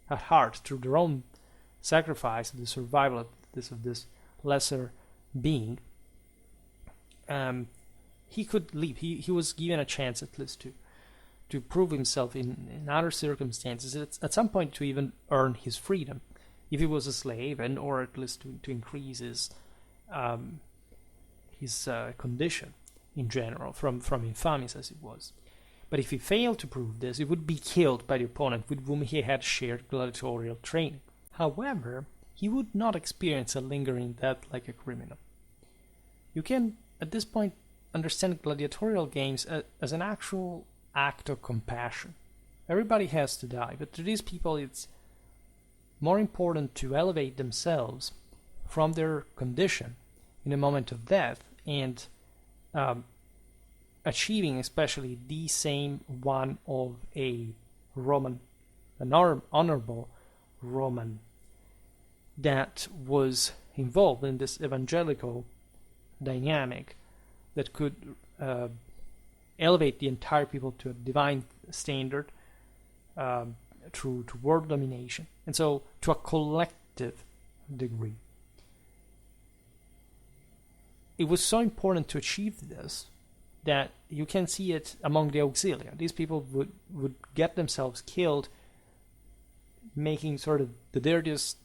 at heart through their own sacrifice of the survival of this lesser being, he could leave. He was given a chance at least to prove himself in other circumstances, at some point to even earn his freedom, if he was a slave, and or at least to increase his condition in general from infamous as it was. But if he failed to prove this, he would be killed by the opponent with whom he had shared gladiatorial training. However, he would not experience a lingering death like a criminal. You can, at this point, understand gladiatorial games as an actual act of compassion. Everybody has to die, but to these people it's more important to elevate themselves from their condition in a moment of death and achieving especially the same one of a Roman, an honorable Roman that was involved in this evangelical dynamic that could elevate the entire people to a divine standard through world domination, and so to a collective degree. It was so important to achieve this that you can see it among the auxilia. These people would get themselves killed making sort of the dirtiest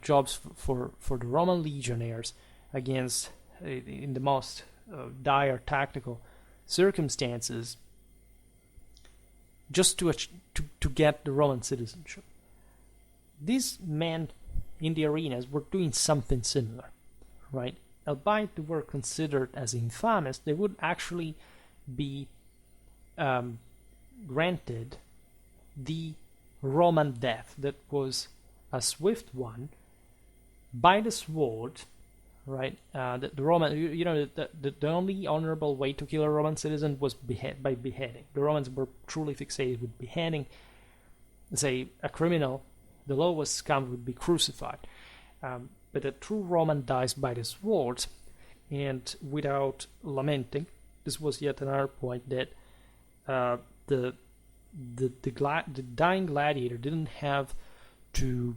jobs for the Roman legionnaires against in the most dire tactical circumstances, just to get the Roman citizenship. These men in the arenas were doing something similar, right? Albeit they were considered as infamous, they would actually be granted the Roman death that was a swift one by the sword, right? The Roman, the only honorable way to kill a Roman citizen was by beheading. The Romans were truly fixated with beheading. Say a criminal, the lowest scum would be crucified. But a true Roman dies by the sword, and without lamenting. This was yet another point that the dying gladiator didn't have to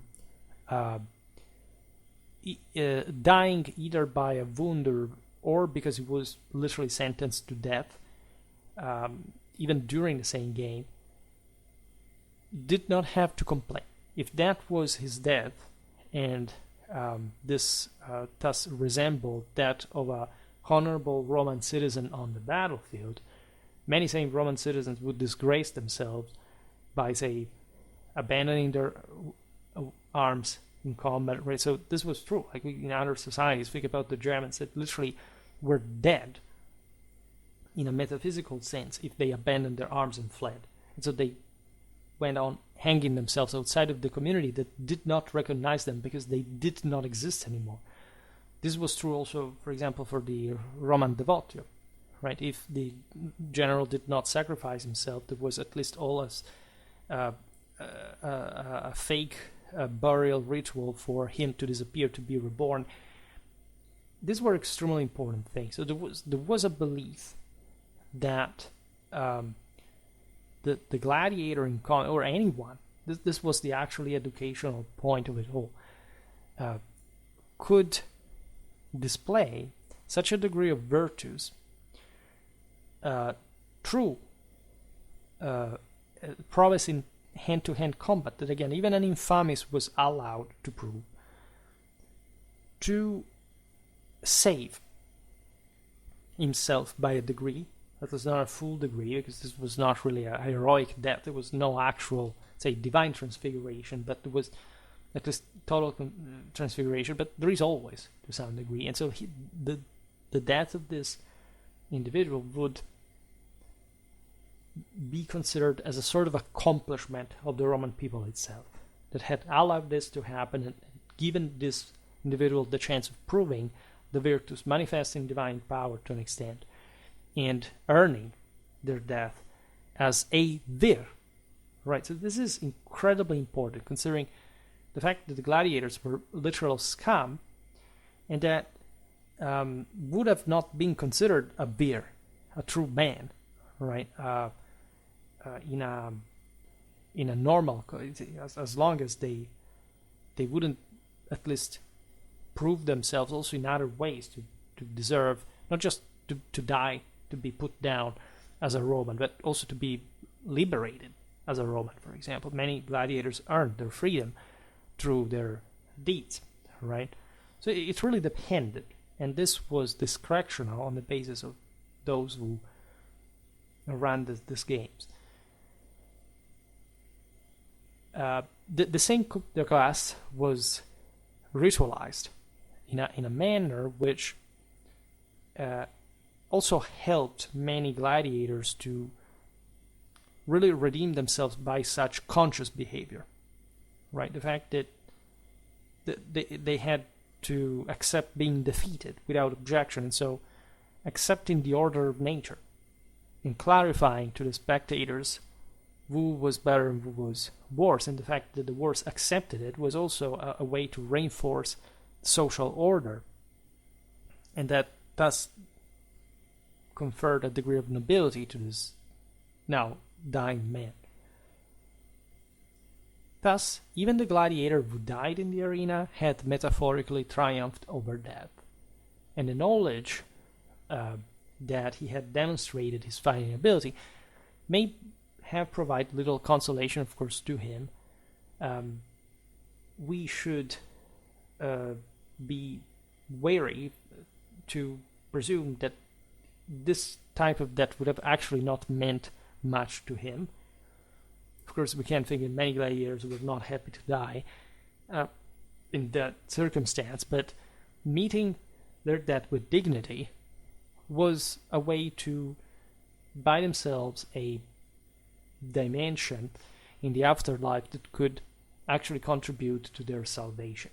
dying either by a wound or because he was literally sentenced to death, even during the same game, did not have to complain. If that was his death, and this thus resembled that of a honorable Roman citizen on the battlefield, many same Roman citizens would disgrace themselves by, say, abandoning their arms in combat. Right? So this was true. Like in other societies, think about the Germans that literally were dead in a metaphysical sense if they abandoned their arms and fled. And so they went on hanging themselves outside of the community that did not recognize them because they did not exist anymore. This was true also, for example, for the Roman devotio, right? If the general did not sacrifice himself, there was at least always a fake burial ritual for him to disappear, to be reborn. These were extremely important things. So there was a belief that the gladiator in or anyone, this was the actually educational point of it all, could display such a degree of virtues through prowess in hand-to-hand combat that, again, even an infamous was allowed to prove, to save himself by a degree. That was not a full degree, because this was not really a heroic death. There was no actual, say, divine transfiguration, but there was at least total transfiguration, but there is always, to some degree. And so the death of this individual would be considered as a sort of accomplishment of the Roman people itself, that had allowed this to happen and given this individual the chance of proving the virtues, manifesting divine power to an extent, and earning their death as a vir. Right, so this is incredibly important, considering the fact that the gladiators were literal scum, and that would have not been considered a vir, a true man, right? In a normal, as long as they wouldn't at least prove themselves also in other ways to deserve not just to die, to be put down as a Roman, but also to be liberated as a Roman. For example, many gladiators earned their freedom through their deeds, right? So it really depended, and this was discretional on the basis of those who ran these games. The same coup de grace was ritualized in a manner which also helped many gladiators to really redeem themselves by such conscious behavior, right? The fact that they had to accept being defeated without objection, and so accepting the order of nature and clarifying to the spectators who was better and who was worse, and the fact that the worse accepted it was also a way to reinforce social order, and that thus conferred a degree of nobility to this now dying man. Thus, even the gladiator who died in the arena had metaphorically triumphed over death, and the knowledge that he had demonstrated his fighting ability may have provided little consolation, of course, to him. We should be wary to presume that this type of death would have actually not meant much to him. Of course, we can think of many gladiators who were not happy to die in that circumstance, but meeting their death with dignity was a way to buy themselves a dimension in the afterlife that could actually contribute to their salvation.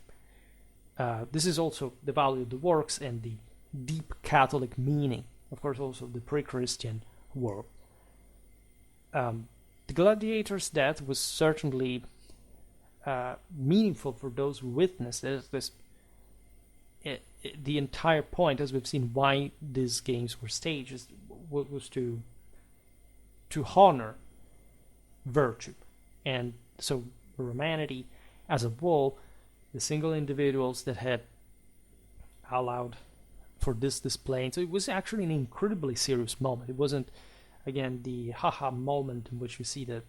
This is also the value of the works and the deep Catholic meaning, of course, also the pre-Christian world. The gladiator's death was certainly meaningful for those who witnessed it. The entire point, as we've seen, why these games were staged was to honor virtue, and so romanity as a whole, the single individuals that had allowed for this display. And so it was actually an incredibly serious moment. It wasn't, again, the haha moment in which you see the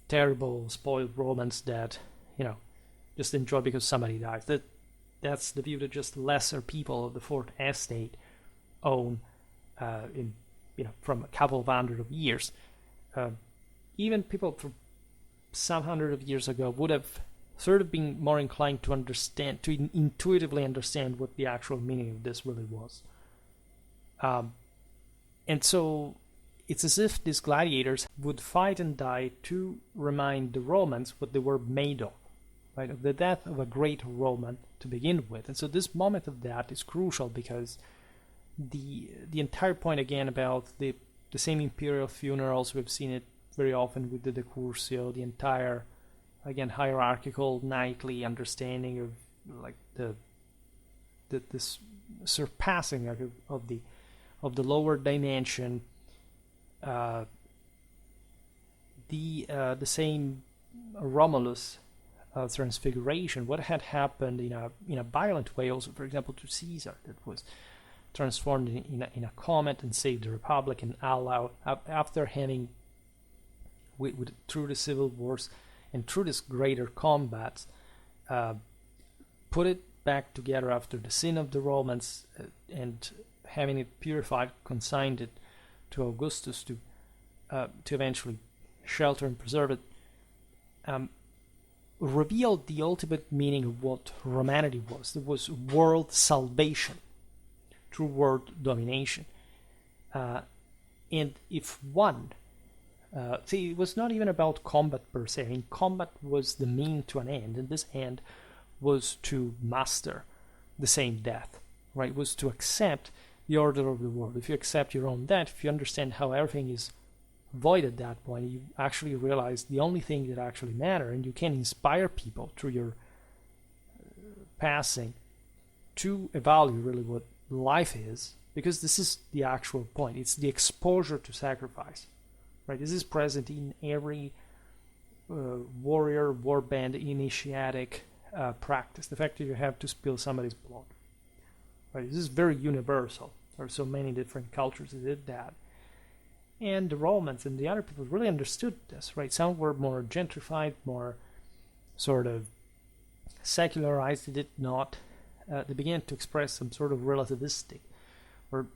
terrible spoiled Romans that just enjoy because somebody dies. That's the view that just lesser people of the fourth estate own from a couple of hundred of years. Even people from some hundred of years ago would have sort of been more inclined to understand, to intuitively understand what the actual meaning of this really was. And so it's as if these gladiators would fight and die to remind the Romans what they were made of, right? Of the death of a great Roman to begin with. And so this moment of death is crucial because the entire point, again, about the same imperial funerals, we've seen it very often with the Decursio, the entire, again, hierarchical knightly understanding of like this surpassing of the lower dimension, the same Romulus transfiguration, what had happened in a violent way also, for example, to Caesar, that was transformed in a comet and saved the Republic, and allowed, after having through the civil wars and through this greater combats, put it back together after the sin of the Romans, and having it purified, consigned it to Augustus to eventually shelter and preserve it, revealed the ultimate meaning of what romanity was. It was world salvation through world domination. And if one, it was not even about combat per se. I mean, combat was the mean to an end, and this end was to master the same death, right? It was to accept the order of the world. If you accept your own death, if you understand how everything is void at that point, you actually realize the only thing that actually matters, and you can inspire people through your passing to evaluate really what life is, because this is the actual point. It's the exposure to sacrifice, right? This is present in every warrior, warband, initiatic practice. The fact that you have to spill somebody's blood, right? This is very universal. There are so many different cultures that did that. And the Romans and the other people really understood this, right? Some were more gentrified, more sort of secularized. They did not. They began to express some sort of relativistic or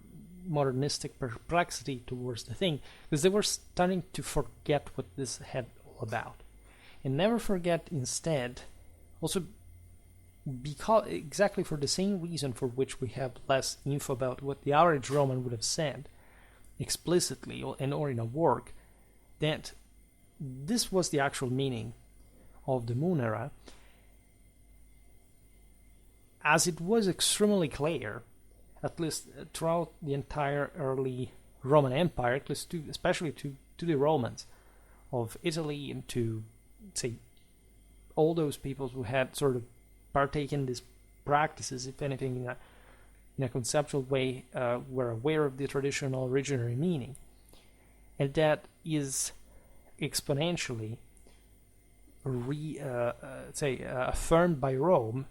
modernistic perplexity towards the thing, because they were starting to forget what this had all about. And never forget, instead, also because exactly for the same reason for which we have less info about what the average Roman would have said explicitly or in a work, that this was the actual meaning of the munera, as it was extremely clear, at least throughout the entire early Roman Empire, at least especially to the Romans of Italy, and to, say, all those peoples who had sort of partaken these practices, if anything, in a conceptual way, were aware of the traditional originary meaning. And that is exponentially affirmed by Rome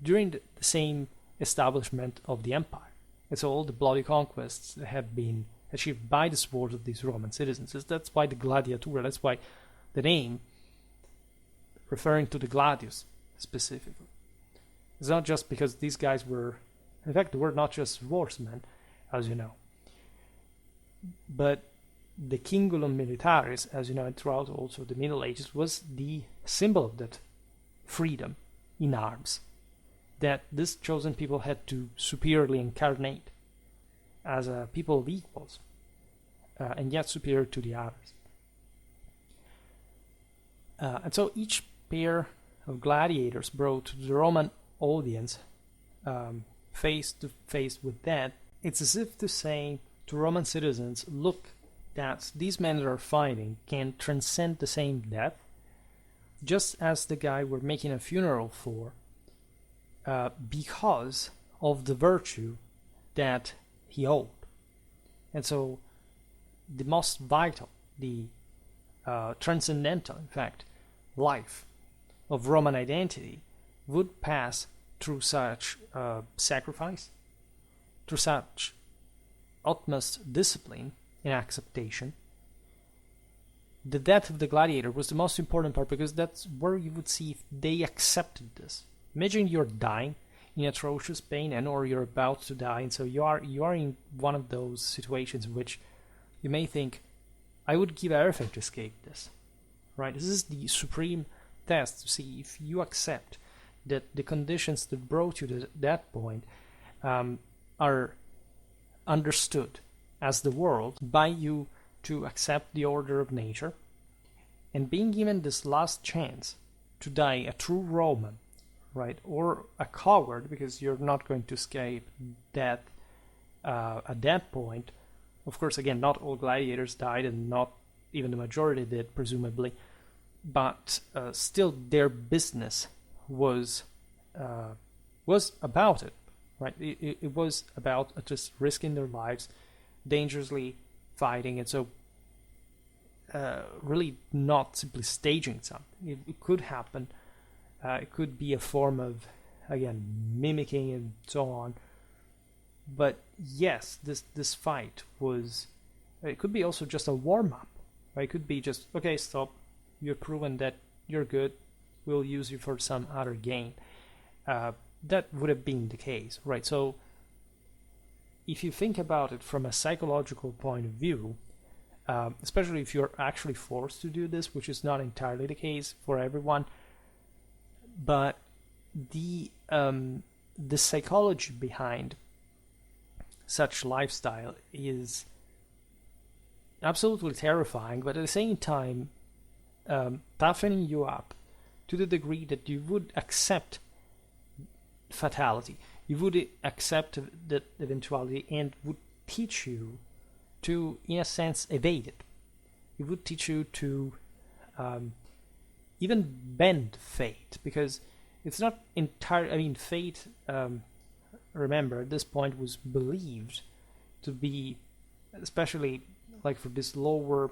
during the same establishment of the empire. And so all the bloody conquests that have been achieved by the sword of these Roman citizens. That's why the gladiatorial, that's why the name referring to the gladius specifically. It's not just because these guys were, in fact, they were not just swordsmen, as you know, but the cingulum militaris, as you know, and throughout also the Middle Ages, was the symbol of that freedom in arms that this chosen people had to superiorly incarnate as a people of equals, and yet superior to the others. And so each pair of gladiators brought to the Roman audience face to face with that. It's as if to say to Roman citizens, look, that these men that are fighting can transcend the same death, just as the guy we're making a funeral for, because of the virtue that he owed. And so the most vital, the transcendental, in fact, life of Roman identity would pass through such sacrifice, through such utmost discipline and acceptation. The death of the gladiator was the most important part, because that's where you would see if they accepted this. Imagine you're dying in atrocious pain, and or you're about to die, and so you are in one of those situations in which you may think, I would give everything to escape this. Right? This is the supreme test to see if you accept that the conditions that brought you to that point are understood as the world by you to accept the order of nature, and being given this last chance to die a true Roman, right, or a coward, because you're not going to escape death at that point. Of course, again, not all gladiators died, and not even the majority did, presumably, but still their business was about it, right? It was about just risking their lives, dangerously fighting, and so really not simply staging something. It could happen. It could be a form of, again, mimicking and so on. But yes, this fight was, it could be also just a warm-up. Right? It could be just, okay, stop, you've proven that you're good, we'll use you for some other gain. That would have been the case, right? So if you think about it from a psychological point of view, especially if you're actually forced to do this, which is not entirely the case for everyone, but the psychology behind such lifestyle is absolutely terrifying, but at the same time toughening you up to the degree that you would accept fatality, you would accept that eventuality, and would teach you to, in a sense, evade it. It would teach you to even bend fate, because it's not entirely, I mean, fate, remember, at this point was believed to be, especially like for this lower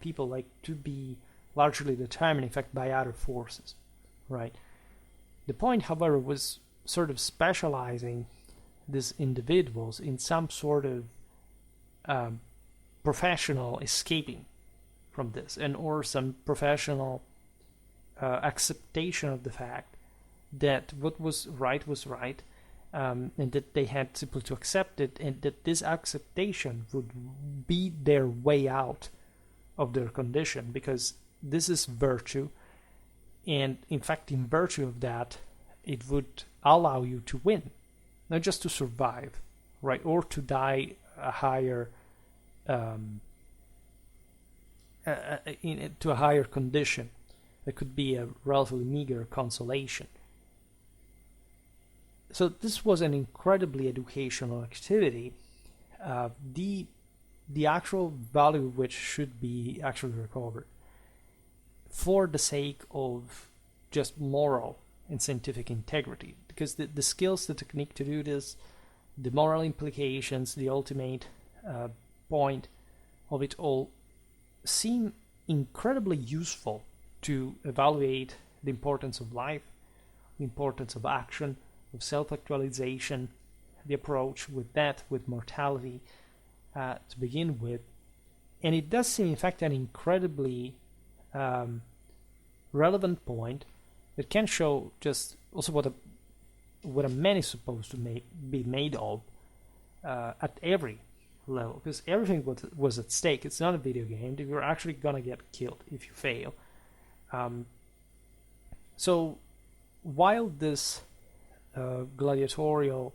people, like to be largely determined, in fact, by other forces, right? The point, however, was sort of specializing these individuals in some sort of professional escaping from this, and or some professional acceptation of the fact that what was right, and that they had simply to accept it, and that this acceptation would be their way out of their condition, because this is virtue, and in fact, in virtue of that, it would allow you to win, not just to survive, right, or to die a higher to a higher condition. That could be a relatively meager consolation. So this was an incredibly educational activity. The actual value of which should be actually recovered for the sake of just moral and scientific integrity, because the skills, the technique to do this, the moral implications, the ultimate point of it all seem incredibly useful to evaluate the importance of life, the importance of action, of self-actualization, the approach with death, with mortality, to begin with. And it does seem, in fact, an incredibly relevant point that can show just also what a man is supposed to be made of at every level, because everything was at stake. It's not a video game. You're actually gonna get killed if you fail. So while this gladiatorial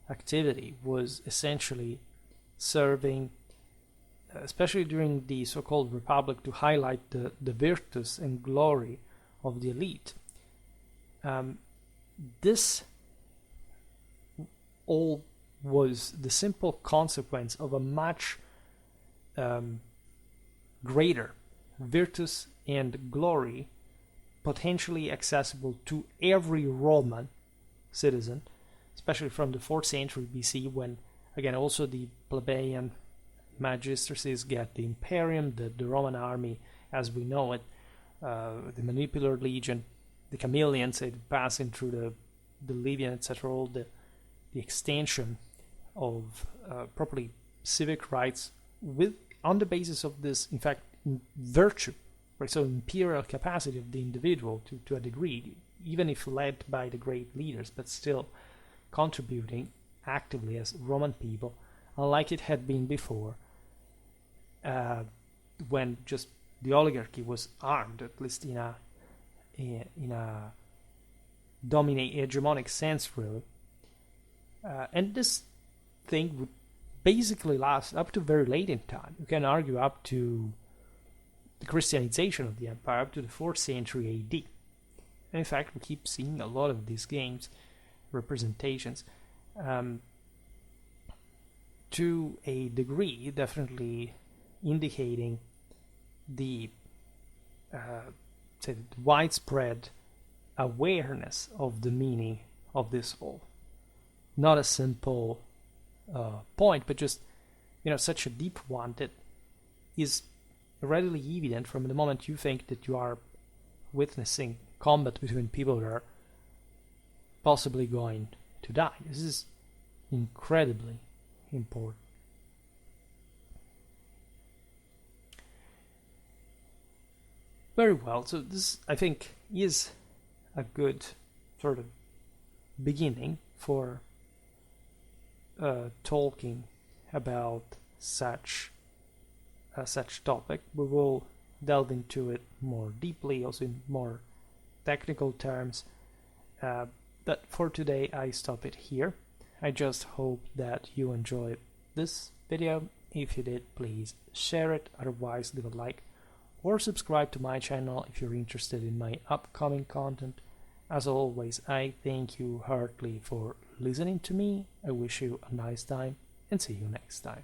activity was essentially serving, especially during the so-called Republic, to highlight the virtus and glory of the elite, this all was the simple consequence of a much greater virtus and glory potentially accessible to every Roman citizen, especially from the 4th century BC, when, again, also the plebeian magistracies get the imperium, the Roman army as we know it, the manipular legion, the chameleons passing through the Libyan, etc., all the extension of properly civic rights on the basis of this, in fact, virtue, right? So imperial capacity of the individual to a degree, even if led by the great leaders, but still contributing actively as Roman people, unlike it had been before, when just the oligarchy was armed, at least in a hegemonic sense, really. And this thing would basically last up to very late in time. You can argue up to the Christianization of the empire, up to the 4th century AD. And in fact, we keep seeing a lot of these games representations, to a degree, definitely indicating the widespread awareness of the meaning of this all. Not a simple point, but just such a deep one that is readily evident from the moment you think that you are witnessing combat between people that are possibly going to die. This is incredibly important. Very well, so this, I think, is a good sort of beginning for talking about such topic. We will delve into it more deeply, also in more technical terms. But for today, I stop it here. I just hope that you enjoyed this video. If you did, please share it. Otherwise, leave a like or subscribe to my channel if you're interested in my upcoming content. As always, I thank you heartily for listening to me. I wish you a nice time and see you next time.